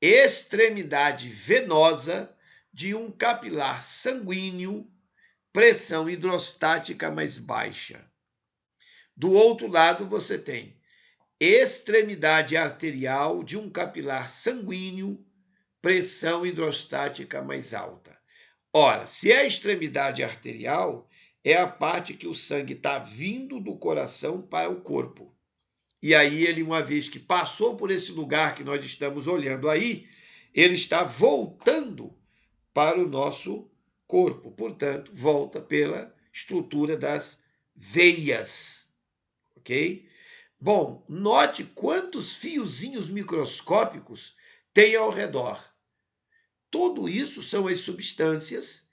extremidade venosa de um capilar sanguíneo, pressão hidrostática mais baixa. Do outro lado, você tem extremidade arterial de um capilar sanguíneo, pressão hidrostática mais alta. Ora, se é a extremidade arterial, é a parte que o sangue está vindo do coração para o corpo. E aí ele, uma vez que passou por esse lugar que nós estamos olhando aí, ele está voltando para o nosso corpo. Portanto, volta pela estrutura das veias, ok? Bom, note quantos fiozinhos microscópicos tem ao redor. Tudo isso são as substâncias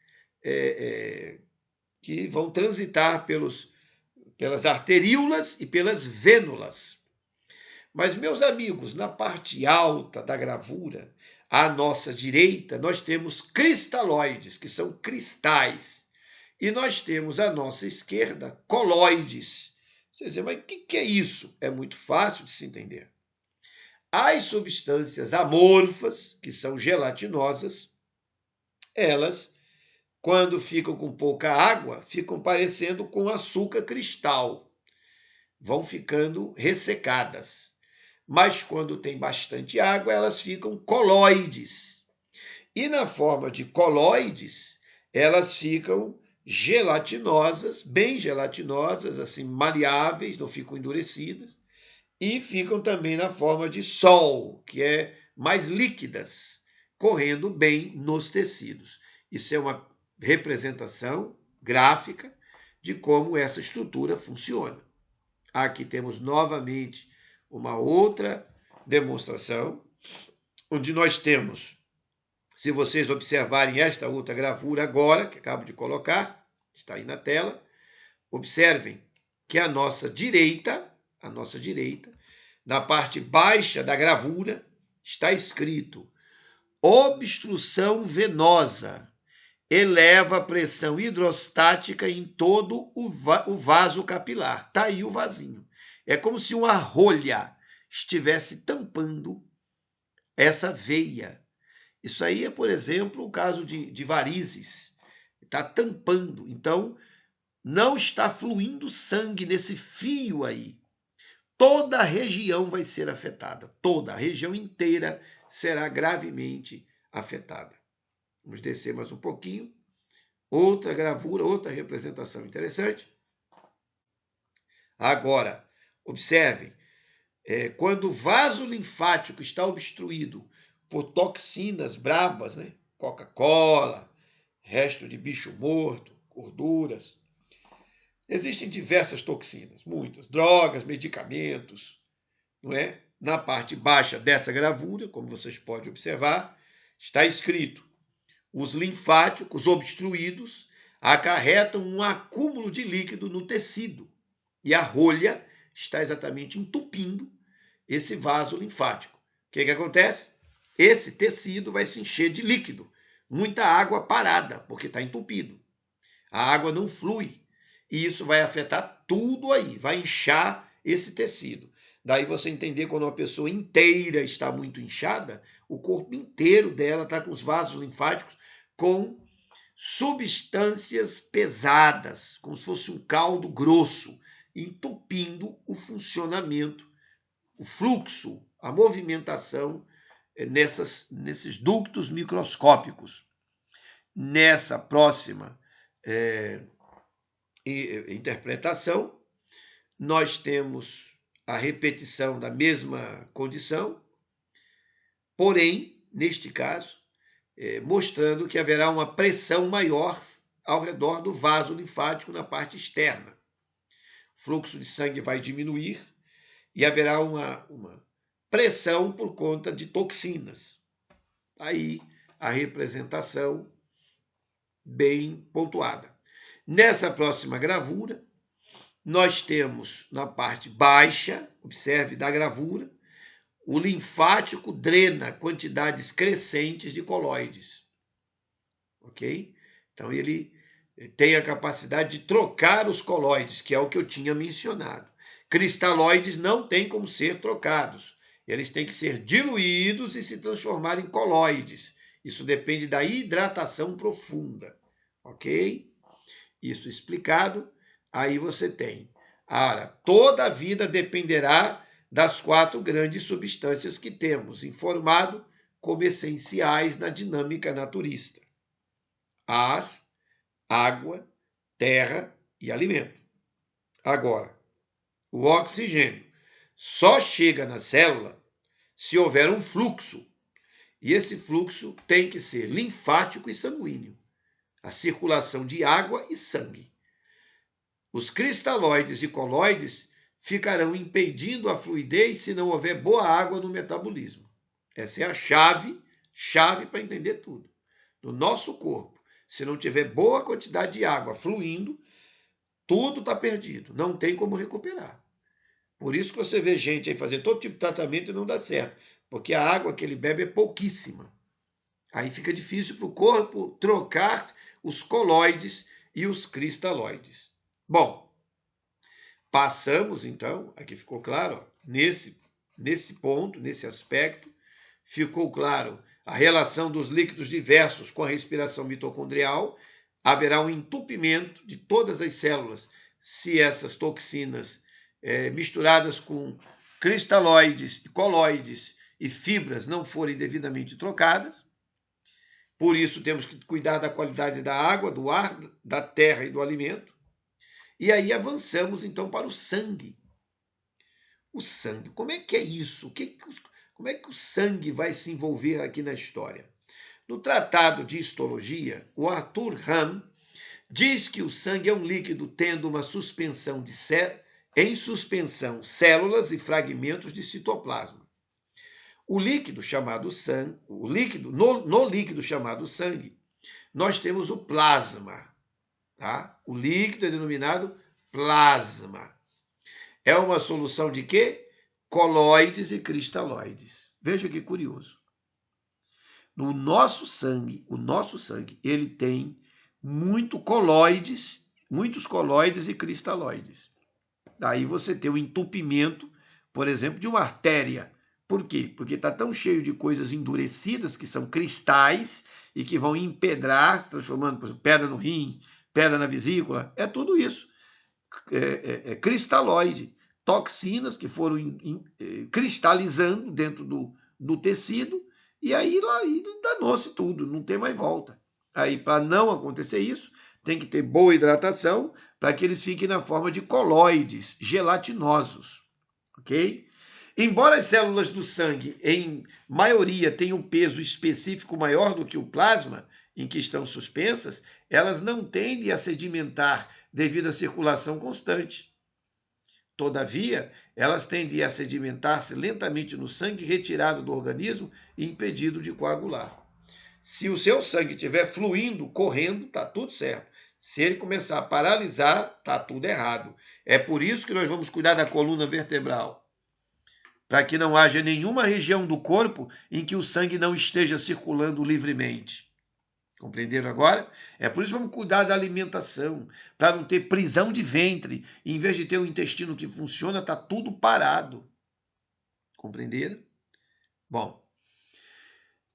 que vão transitar pelas arteríolas e pelas vênulas. Mas, meus amigos, na parte alta da gravura, à nossa direita, nós temos cristalóides, que são cristais. E nós temos à nossa esquerda coloides. Você diz, mas o que é isso? É muito fácil de se entender. As substâncias amorfas, que são gelatinosas, elas, quando ficam com pouca água, ficam parecendo com açúcar cristal. Vão ficando ressecadas. Mas quando tem bastante água, elas ficam coloides. E na forma de coloides, elas ficam gelatinosas, bem gelatinosas, assim, maleáveis, não ficam endurecidas, e ficam também na forma de sol, que é mais líquidas, correndo bem nos tecidos. Isso é uma representação gráfica de como essa estrutura funciona. Aqui temos novamente uma outra demonstração, onde nós temos, se vocês observarem esta outra gravura agora, que acabo de colocar, está aí na tela, observem que a nossa direita, na parte baixa da gravura, está escrito obstrução venosa, eleva a pressão hidrostática em todo o vaso capilar. Está aí o vasinho. É como se uma rolha estivesse tampando essa veia. Isso aí é, por exemplo, o caso de varizes. Está tampando. Então, não está fluindo sangue nesse fio aí. Toda a região vai ser afetada. Toda a região inteira será gravemente afetada. Vamos descer mais um pouquinho. Outra gravura, outra representação interessante. Agora, observem, quando o vaso linfático está obstruído por toxinas brabas, né? Coca-Cola, resto de bicho morto, gorduras, existem diversas toxinas, muitas, drogas, medicamentos, não é? Na parte baixa dessa gravura, como vocês podem observar, está escrito: os linfáticos obstruídos acarretam um acúmulo de líquido no tecido e a rolha está exatamente entupindo esse vaso linfático. O que acontece? Esse tecido vai se encher de líquido, muita água parada, porque está entupido. A água não flui e isso vai afetar tudo aí, vai inchar esse tecido. Daí você entender quando uma pessoa inteira está muito inchada, o corpo inteiro dela está com os vasos linfáticos com substâncias pesadas, como se fosse um caldo grosso, entupindo o funcionamento, o fluxo, a movimentação nesses ductos microscópicos. Nessa próxima interpretação, nós temos a repetição da mesma condição, porém, neste caso, mostrando que haverá uma pressão maior ao redor do vaso linfático na parte externa. O fluxo de sangue vai diminuir e haverá uma pressão por conta de toxinas. Aí a representação bem pontuada. Nessa próxima gravura, nós temos na parte baixa, observe, da gravura, o linfático drena quantidades crescentes de colóides. Ok? Então, ele tem a capacidade de trocar os colóides, que é o que eu tinha mencionado. Cristalóides não têm como ser trocados. Eles têm que ser diluídos e se transformar em colóides. Isso depende da hidratação profunda. Ok? Isso explicado. Aí você tem. Ora, toda a vida dependerá das 4 grandes substâncias que temos, informado como essenciais na dinâmica naturista: ar, água, terra e alimento. Agora, o oxigênio só chega na célula se houver um fluxo, e esse fluxo tem que ser linfático e sanguíneo, a circulação de água e sangue. Os cristalóides e colóides ficarão impedindo a fluidez se não houver boa água no metabolismo. Essa é a chave para entender tudo. No nosso corpo, se não tiver boa quantidade de água fluindo, tudo está perdido, não tem como recuperar. Por isso que você vê gente aí fazer todo tipo de tratamento e não dá certo, porque a água que ele bebe é pouquíssima. Aí fica difícil para o corpo trocar os colóides e os cristalóides. Bom, passamos então, aqui ficou claro, ó, nesse ponto, nesse aspecto, ficou claro a relação dos líquidos diversos com a respiração mitocondrial. Haverá um entupimento de todas as células se essas toxinas misturadas com cristalóides, colóides e fibras não forem devidamente trocadas. Por isso temos que cuidar da qualidade da água, do ar, da terra e do alimento. E aí avançamos então para o sangue. O sangue, como é que é isso? Como é que o sangue vai se envolver aqui na história? No Tratado de Histologia, o Arthur Ham diz que o sangue é um líquido tendo uma suspensão em suspensão células e fragmentos de citoplasma. O líquido chamado sangue, no líquido chamado sangue, nós temos o plasma, tá? O líquido é denominado plasma. É uma solução de quê? Colóides e cristalóides. Veja que curioso. No nosso sangue, o nosso sangue, ele tem muitos colóides e cristalóides. Daí você tem o entupimento, por exemplo, de uma artéria. Por quê? Porque está tão cheio de coisas endurecidas, que são cristais, e que vão empedrar, transformando, por exemplo, pedra no rim, pedra na vesícula. É tudo isso. Cristalóide. Toxinas que foram cristalizando dentro do tecido, e aí lá danou-se tudo, não tem mais volta. Aí, para não acontecer isso, tem que ter boa hidratação para que eles fiquem na forma de colóides gelatinosos, ok? Embora as células do sangue, em maioria, tenham um peso específico maior do que o plasma em que estão suspensas, elas não tendem a sedimentar devido à circulação constante. Todavia, elas tendem a sedimentar-se lentamente no sangue retirado do organismo e impedido de coagular. Se o seu sangue estiver fluindo, correndo, está tudo certo. Se ele começar a paralisar, está tudo errado. É por isso que nós vamos cuidar da coluna vertebral, para que não haja nenhuma região do corpo em que o sangue não esteja circulando livremente. Compreenderam agora? É por isso que vamos cuidar da alimentação, para não ter prisão de ventre. Em vez de ter um intestino que funciona, está tudo parado. Compreenderam? Bom,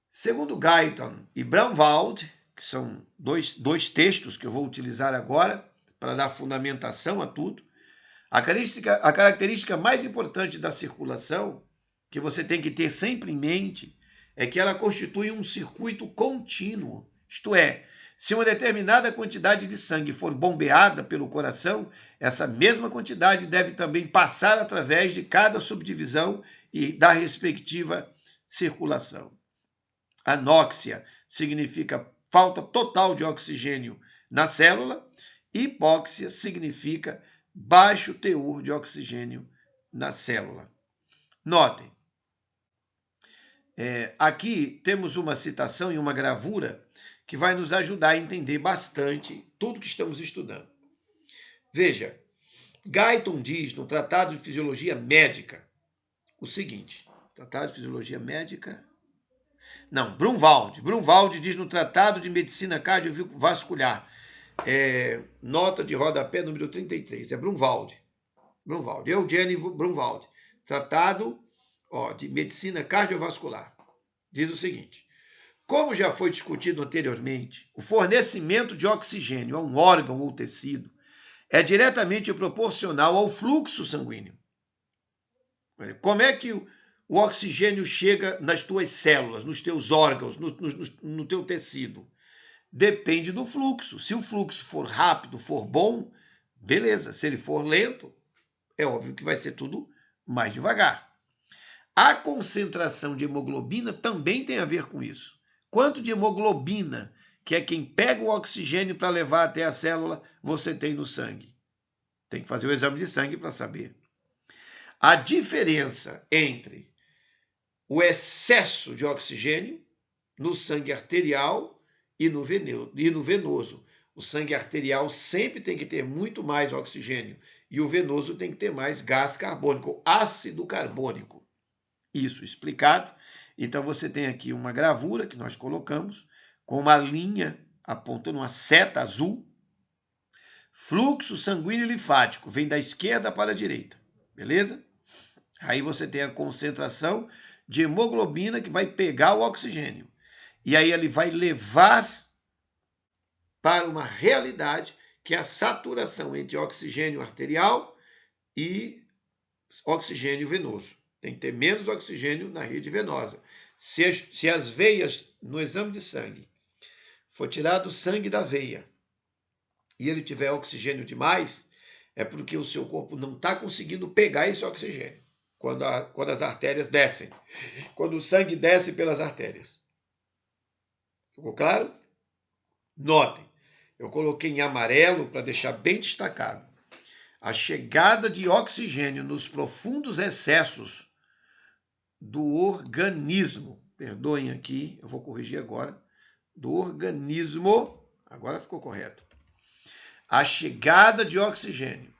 segundo Guyton e Braunwald, que são dois textos que eu vou utilizar agora para dar fundamentação a tudo, a característica mais importante da circulação, que você tem que ter sempre em mente, é que ela constitui um circuito contínuo. Isto é, se uma determinada quantidade de sangue for bombeada pelo coração, essa mesma quantidade deve também passar através de cada subdivisão e da respectiva circulação. Anóxia significa falta total de oxigênio na célula, hipóxia significa baixo teor de oxigênio na célula. Notem, aqui temos uma citação e uma gravura que vai nos ajudar a entender bastante tudo que estamos estudando. Veja, Guyton diz no Tratado de Fisiologia Médica o seguinte, Tratado de Fisiologia Médica... Não, Brunwald diz no Tratado de Medicina Cardiovascular, nota de rodapé número 33, é Brunwald, Eugênio Brunwald, Tratado de Medicina Cardiovascular, diz o seguinte: como já foi discutido anteriormente, o fornecimento de oxigênio a um órgão ou tecido é diretamente proporcional ao fluxo sanguíneo. Como é que o oxigênio chega nas tuas células, nos teus órgãos, no teu tecido? Depende do fluxo. Se o fluxo for rápido, for bom, beleza. Se ele for lento, é óbvio que vai ser tudo mais devagar. A concentração de hemoglobina também tem a ver com isso. Quanto de hemoglobina, que é quem pega o oxigênio para levar até a célula, você tem no sangue? Tem que fazer o exame de sangue para saber. A diferença entre o excesso de oxigênio no sangue arterial e no venoso. O sangue arterial sempre tem que ter muito mais oxigênio e o venoso tem que ter mais gás carbônico, ácido carbônico. Isso explicado. Então você tem aqui uma gravura que nós colocamos com uma linha apontando uma seta azul. Fluxo sanguíneo linfático vem da esquerda para a direita, beleza? Aí você tem a concentração de hemoglobina que vai pegar o oxigênio. E aí ele vai levar para uma realidade que é a saturação entre oxigênio arterial e oxigênio venoso. Tem que ter menos oxigênio na rede venosa. Se as veias, no exame de sangue, for tirado o sangue da veia e ele tiver oxigênio demais, é porque o seu corpo não está conseguindo pegar esse oxigênio quando as artérias descem, quando o sangue desce pelas artérias. Ficou claro? Notem, eu coloquei em amarelo para deixar bem destacado. A chegada de oxigênio nos profundos excessos do organismo, perdoem aqui, eu vou corrigir agora, do organismo, agora ficou correto. A chegada de oxigênio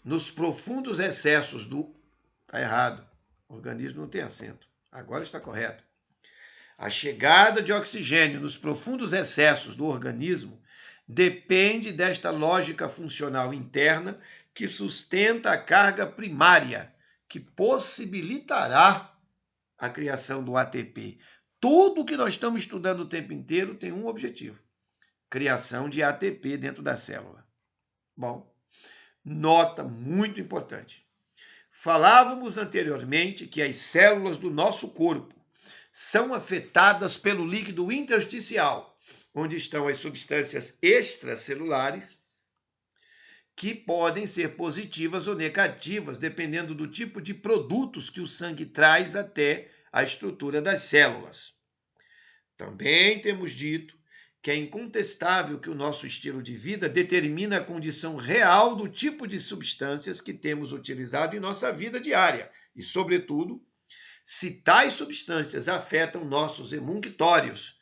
nos profundos excessos do... Está errado, o organismo não tem acento, agora está correto. A chegada de oxigênio nos profundos excessos do organismo depende desta lógica funcional interna que sustenta a carga primária, que possibilitará a criação do ATP. Tudo que nós estamos estudando o tempo inteiro tem um objetivo: criação de ATP dentro da célula. Bom, nota muito importante. Falávamos anteriormente que as células do nosso corpo são afetadas pelo líquido intersticial, onde estão as substâncias extracelulares, que podem ser positivas ou negativas, dependendo do tipo de produtos que o sangue traz até a estrutura das células. Também temos dito que é incontestável que o nosso estilo de vida determina a condição real do tipo de substâncias que temos utilizado em nossa vida diária e, sobretudo, se tais substâncias afetam nossos emunctórios,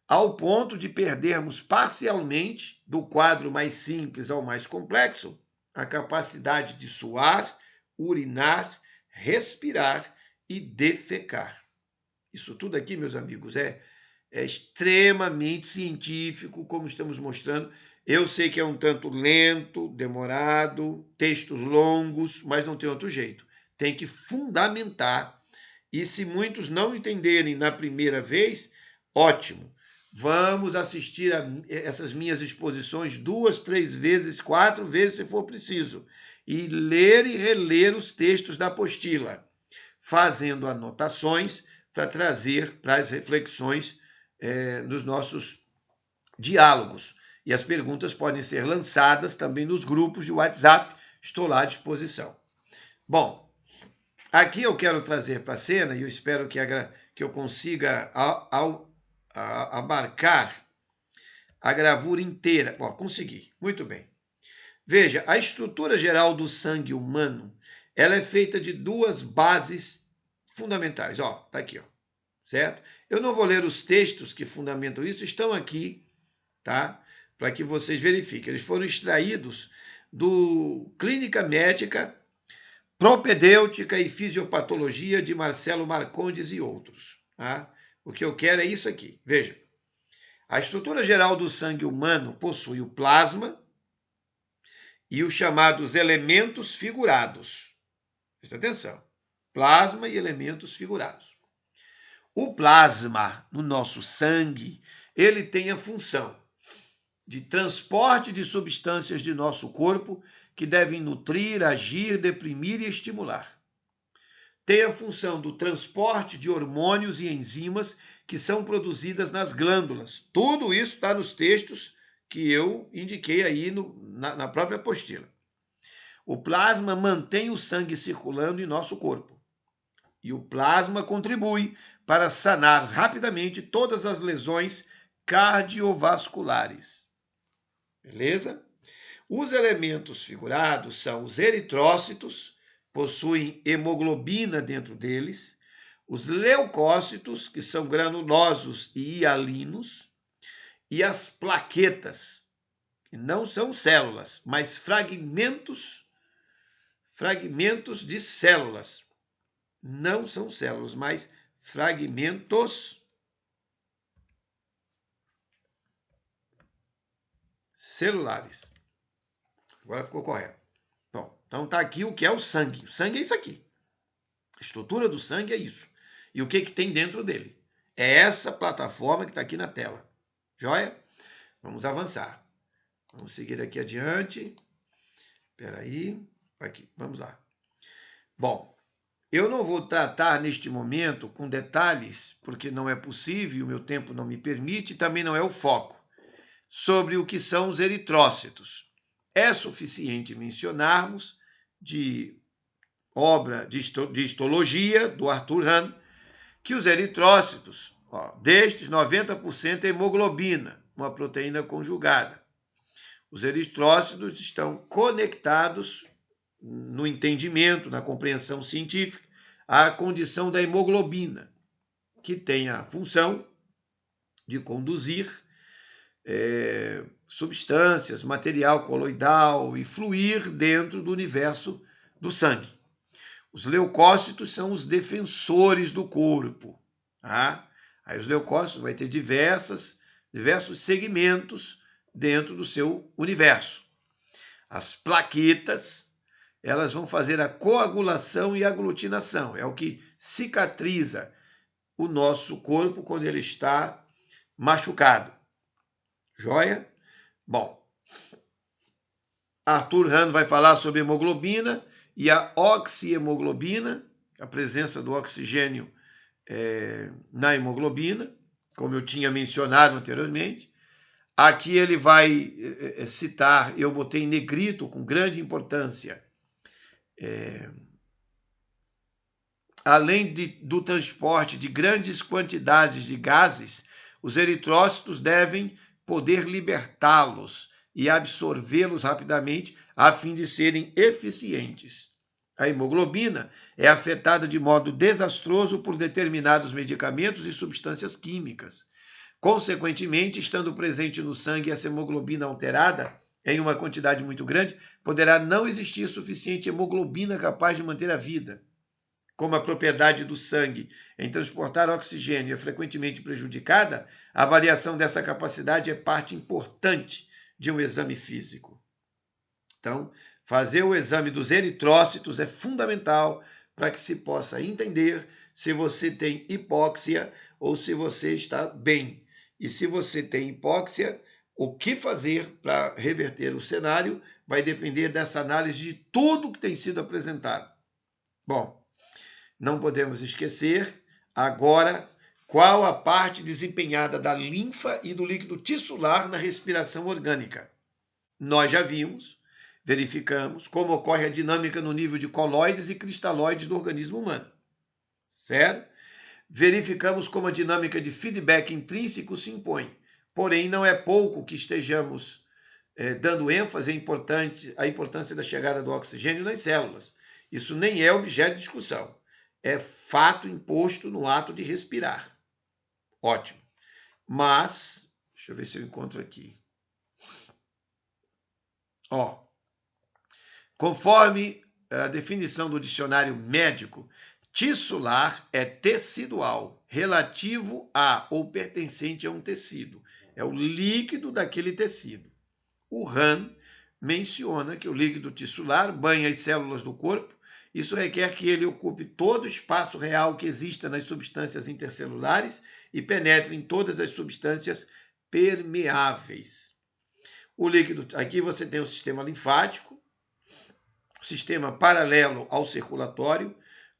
ao ponto de perdermos parcialmente, do quadro mais simples ao mais complexo, a capacidade de suar, urinar, respirar e defecar. Isso tudo aqui, meus amigos, é extremamente científico, como estamos mostrando. Eu sei que é um tanto lento, demorado, textos longos, mas não tem outro jeito. Tem que fundamentar. E se muitos não entenderem na primeira vez, ótimo. Vamos assistir a essas minhas exposições 2, 3 vezes, 4 vezes, se for preciso. E ler e reler os textos da apostila, fazendo anotações para trazer para as reflexões dos nossos diálogos. E as perguntas podem ser lançadas também nos grupos de WhatsApp. Estou lá à disposição. Bom, aqui eu quero trazer para a cena, e eu espero que eu consiga abarcar a gravura inteira. Bom, consegui, muito bem. Veja, a estrutura geral do sangue humano, ela é feita de duas bases fundamentais. Ó, tá aqui, ó, certo? Eu não vou ler os textos que fundamentam isso, estão aqui, tá? Para que vocês verifiquem. Eles foram extraídos do Clínica Médica, Propedêutica e Fisiopatologia de Marcelo Marcondes e outros. Tá? O que eu quero é isso aqui. Veja, a estrutura geral do sangue humano possui o plasma e os chamados elementos figurados. Presta atenção. Plasma e elementos figurados. O plasma no nosso sangue, ele tem a função de transporte de substâncias de nosso corpo que devem nutrir, agir, deprimir e estimular. Tem a função do transporte de hormônios e enzimas que são produzidas nas glândulas. Tudo isso está nos textos que eu indiquei aí na própria apostila. O plasma mantém o sangue circulando em nosso corpo. E o plasma contribui para sanar rapidamente todas as lesões cardiovasculares. Beleza? Os elementos figurados são os eritrócitos, possuem hemoglobina dentro deles, os leucócitos, que são granulosos e hialinos, e as plaquetas, que não são células, mas fragmentos de células. Não são células, mas fragmentos celulares. Agora ficou correto. Bom, então tá aqui o que é o sangue. O sangue é isso aqui. A estrutura do sangue é isso. E o que tem dentro dele? É essa plataforma que está aqui na tela. Joia? Vamos avançar. Vamos seguir aqui adiante. Espera aí. Aqui, vamos lá. Bom, eu não vou tratar neste momento com detalhes, porque não é possível, o meu tempo não me permite, e também não é o foco, sobre o que são os eritrócitos. É suficiente mencionarmos de obra de histologia, do Arthur Hahn, que os eritrócitos, destes 90% é hemoglobina, uma proteína conjugada. Os eritrócitos estão conectados no entendimento, na compreensão científica, à condição da hemoglobina, que tem a função de conduzir substâncias, material coloidal e fluir dentro do universo do sangue. Os leucócitos são os defensores do corpo. Tá? Aí os leucócitos vai ter diversos segmentos dentro do seu universo. As plaquetas, elas vão fazer a coagulação e aglutinação. É o que cicatriza o nosso corpo quando ele está machucado. Joia? Bom, Arthur Hahn vai falar sobre hemoglobina e a oxihemoglobina, a presença do oxigênio na hemoglobina, como eu tinha mencionado anteriormente. Aqui ele vai citar, eu botei em negrito com grande importância, além do transporte de grandes quantidades de gases, os eritrócitos devem poder libertá-los e absorvê-los rapidamente a fim de serem eficientes. A hemoglobina é afetada de modo desastroso por determinados medicamentos e substâncias químicas. Consequentemente, estando presente no sangue essa hemoglobina alterada em uma quantidade muito grande, poderá não existir suficiente hemoglobina capaz de manter a vida. Como a propriedade do sangue em transportar oxigênio é frequentemente prejudicada, a avaliação dessa capacidade é parte importante de um exame físico. Então, fazer o exame dos eritrócitos é fundamental para que se possa entender se você tem hipóxia ou se você está bem. E se você tem hipóxia, o que fazer para reverter o cenário vai depender dessa análise de tudo que tem sido apresentado. Bom, não podemos esquecer agora qual a parte desempenhada da linfa e do líquido tissular na respiração orgânica. Nós já vimos, verificamos como ocorre a dinâmica no nível de colóides e cristalóides do organismo humano, certo? Verificamos como a dinâmica de feedback intrínseco se impõe, porém não é pouco que estejamos dando ênfase à importância da chegada do oxigênio nas células. Isso nem é objeto de discussão, é fato imposto no ato de respirar. Ótimo. Mas, deixa eu ver se eu encontro aqui. Conforme a definição do dicionário médico, tissular é tecidual, relativo a ou pertencente a um tecido. É o líquido daquele tecido. O Hahn menciona que o líquido tissular banha as células do corpo. Isso requer que ele ocupe todo o espaço real que exista nas substâncias intercelulares e penetre em todas as substâncias permeáveis. O líquido, aqui você tem o sistema linfático, sistema paralelo ao circulatório,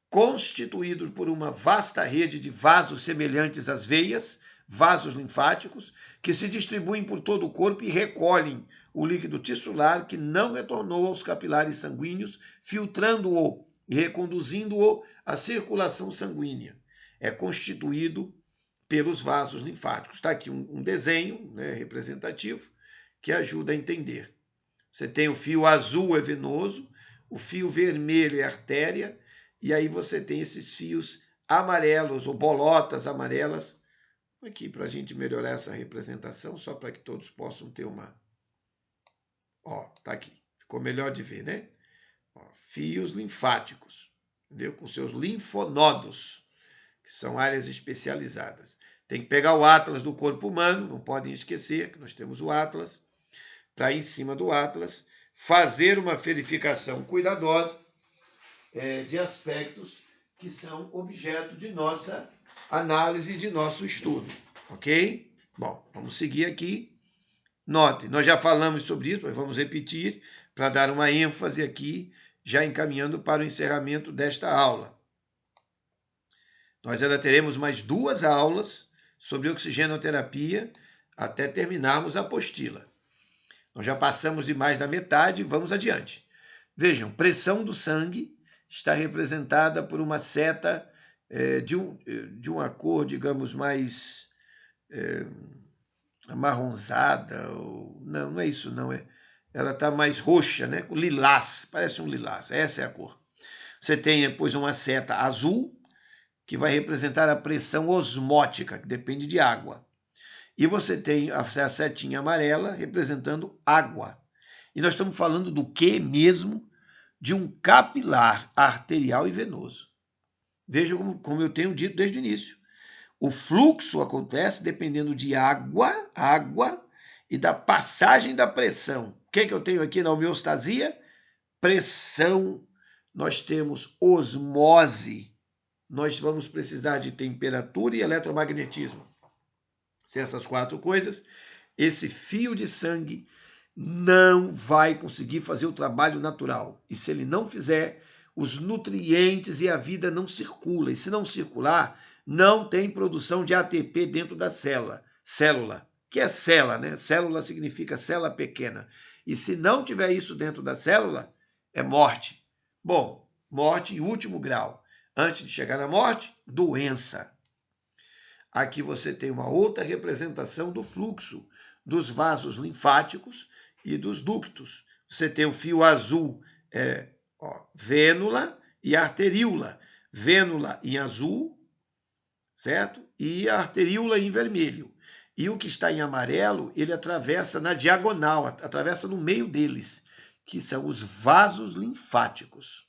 constituído por uma vasta rede de vasos semelhantes às veias, vasos linfáticos, que se distribuem por todo o corpo e recolhem o líquido tissular que não retornou aos capilares sanguíneos, filtrando-o e reconduzindo-o à circulação sanguínea. É constituído pelos vasos linfáticos. Está aqui um desenho, né, representativo que ajuda a entender. Você tem o fio azul é venoso, o fio vermelho é artéria, e aí você tem esses fios amarelos ou bolotas amarelas, aqui para a gente melhorar essa representação, só para que todos possam ter uma... tá aqui, ficou melhor de ver, né? Fios linfáticos, entendeu? Com seus linfonodos, que são áreas especializadas. Tem que pegar o atlas do corpo humano, não podem esquecer que nós temos o atlas, para em cima do atlas fazer uma verificação cuidadosa de aspectos que são objeto de nossa análise, de nosso estudo, ok? Bom, vamos seguir aqui. Notem, nós já falamos sobre isso, mas vamos repetir para dar uma ênfase aqui, já encaminhando para o encerramento desta aula. Nós ainda teremos mais 2 aulas sobre oxigenoterapia até terminarmos a apostila. Nós já passamos de mais da metade, vamos adiante. Vejam, pressão do sangue está representada por uma seta de uma cor, digamos, mais amarronzada. Não é isso, não. Ela está mais roxa, né? Lilás, parece um lilás, essa é a cor. Você tem depois uma seta azul, que vai representar a pressão osmótica, que depende de água. E você tem a setinha amarela representando água. E nós estamos falando do que mesmo? De um capilar arterial e venoso. Veja como eu tenho dito desde o início. O fluxo acontece dependendo de água e da passagem da pressão. O que eu tenho aqui na homeostasia? Pressão. Nós temos osmose. Nós vamos precisar de temperatura e eletromagnetismo. Sem essas 4 coisas, esse fio de sangue não vai conseguir fazer o trabalho natural. E se ele não fizer, os nutrientes e a vida não circulam. E se não circular, não tem produção de ATP dentro da célula. Célula, que é célula, né? Célula significa célula pequena. E se não tiver isso dentro da célula, é morte. Bom, morte em último grau. Antes de chegar na morte, doença. Aqui você tem uma outra representação do fluxo dos vasos linfáticos e dos ductos. Você tem o fio azul, vênula e arteríola. Vênula em azul, certo? E a arteríola em vermelho. E o que está em amarelo, ele atravessa na diagonal, atravessa no meio deles, que são os vasos linfáticos,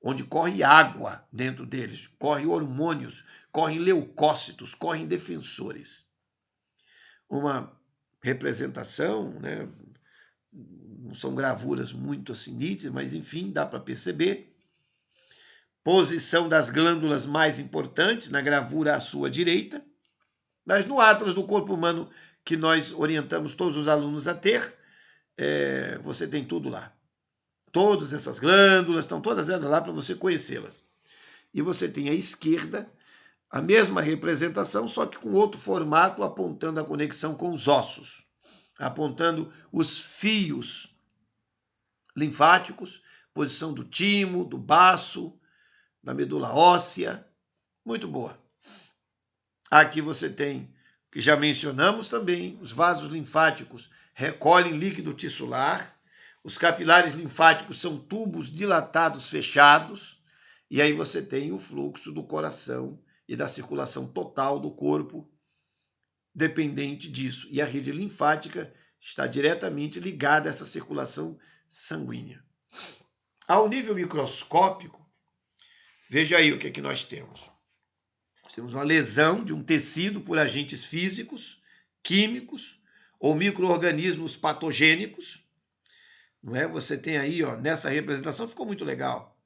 onde corre água dentro deles, corre hormônios, correm leucócitos, correm defensores. Uma representação, né? Não são gravuras muito assim nítidas, mas enfim, dá para perceber. Posição das glândulas mais importantes na gravura à sua direita, mas no atlas do corpo humano que nós orientamos todos os alunos a ter, você tem tudo lá. Todas essas glândulas, estão todas elas lá para você conhecê-las. E você tem à esquerda a mesma representação, só que com outro formato, apontando a conexão com os ossos, apontando os fios linfáticos, posição do timo, do baço, da medula óssea. Muito boa. Aqui você tem, que já mencionamos também, os vasos linfáticos recolhem líquido tissular, os capilares linfáticos são tubos dilatados fechados, e aí você tem o fluxo do coração e da circulação total do corpo, dependente disso. E a rede linfática está diretamente ligada a essa circulação sanguínea. Ao nível microscópico, veja aí o que é que nós temos. Nós temos uma lesão de um tecido por agentes físicos, químicos ou micro-organismos patogênicos. Não é? Você tem aí, ó, nessa representação, ficou muito legal.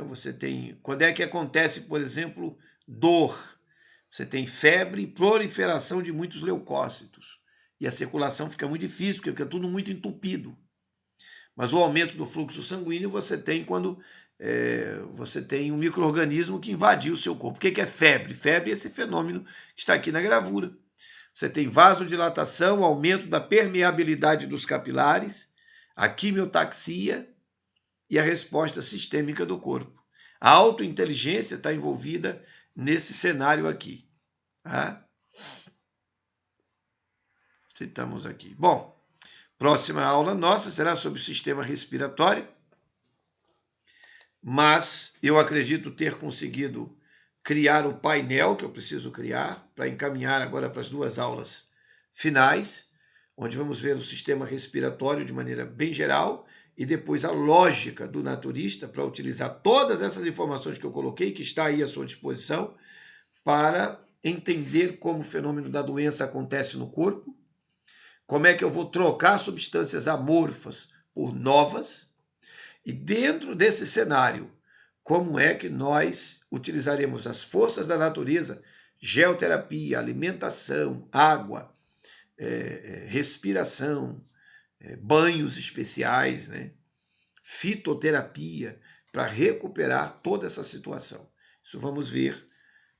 Você tem, quando é que acontece, por exemplo, dor? Você tem febre e proliferação de muitos leucócitos. E a circulação fica muito difícil, porque fica tudo muito entupido. Mas o aumento do fluxo sanguíneo você tem quando você tem um micro-organismo que invadiu o seu corpo. O que é febre? Febre é esse fenômeno que está aqui na gravura. Você tem vasodilatação, aumento da permeabilidade dos capilares, a quimiotaxia e a resposta sistêmica do corpo. A autointeligência está envolvida nesse cenário aqui. Tá? Citamos aqui. Bom, próxima aula nossa será sobre o sistema respiratório, mas eu acredito ter conseguido criar o painel que eu preciso criar para encaminhar agora para as duas aulas finais, onde vamos ver o sistema respiratório de maneira bem geral e depois a lógica do naturista para utilizar todas essas informações que eu coloquei, que está aí à sua disposição, para entender como o fenômeno da doença acontece no corpo, como é que eu vou trocar substâncias amorfas por novas, e dentro desse cenário, como é que nós utilizaremos as forças da natureza, geoterapia, alimentação, água, respiração, banhos especiais, né? Fitoterapia, para recuperar toda essa situação. Isso vamos ver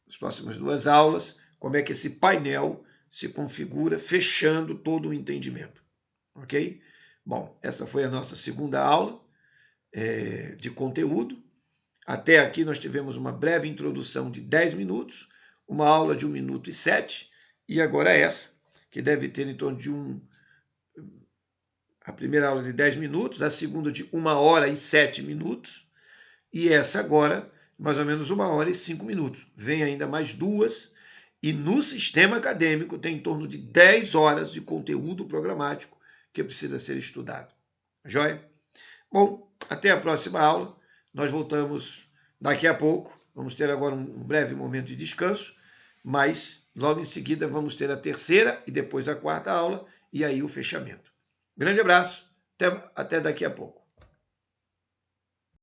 nas próximas duas aulas, como é que esse painel se configura, fechando todo o entendimento. Ok? Bom, essa foi a nossa segunda aula de conteúdo. Até aqui nós tivemos uma breve introdução de 10 minutos, uma aula de 1 minuto e 7, e agora essa, que deve ter em torno de a primeira aula de 10 minutos, a segunda de 1 hora e 7 minutos, e essa agora, mais ou menos 1 hora e 5 minutos. Vem ainda mais duas, e no sistema acadêmico tem em torno de 10 horas de conteúdo programático que precisa ser estudado. Joia? Bom, até a próxima aula. Nós voltamos daqui a pouco. Vamos ter agora um breve momento de descanso, mas logo em seguida vamos ter a terceira e depois a quarta aula, e aí o fechamento. Grande abraço, até daqui a pouco.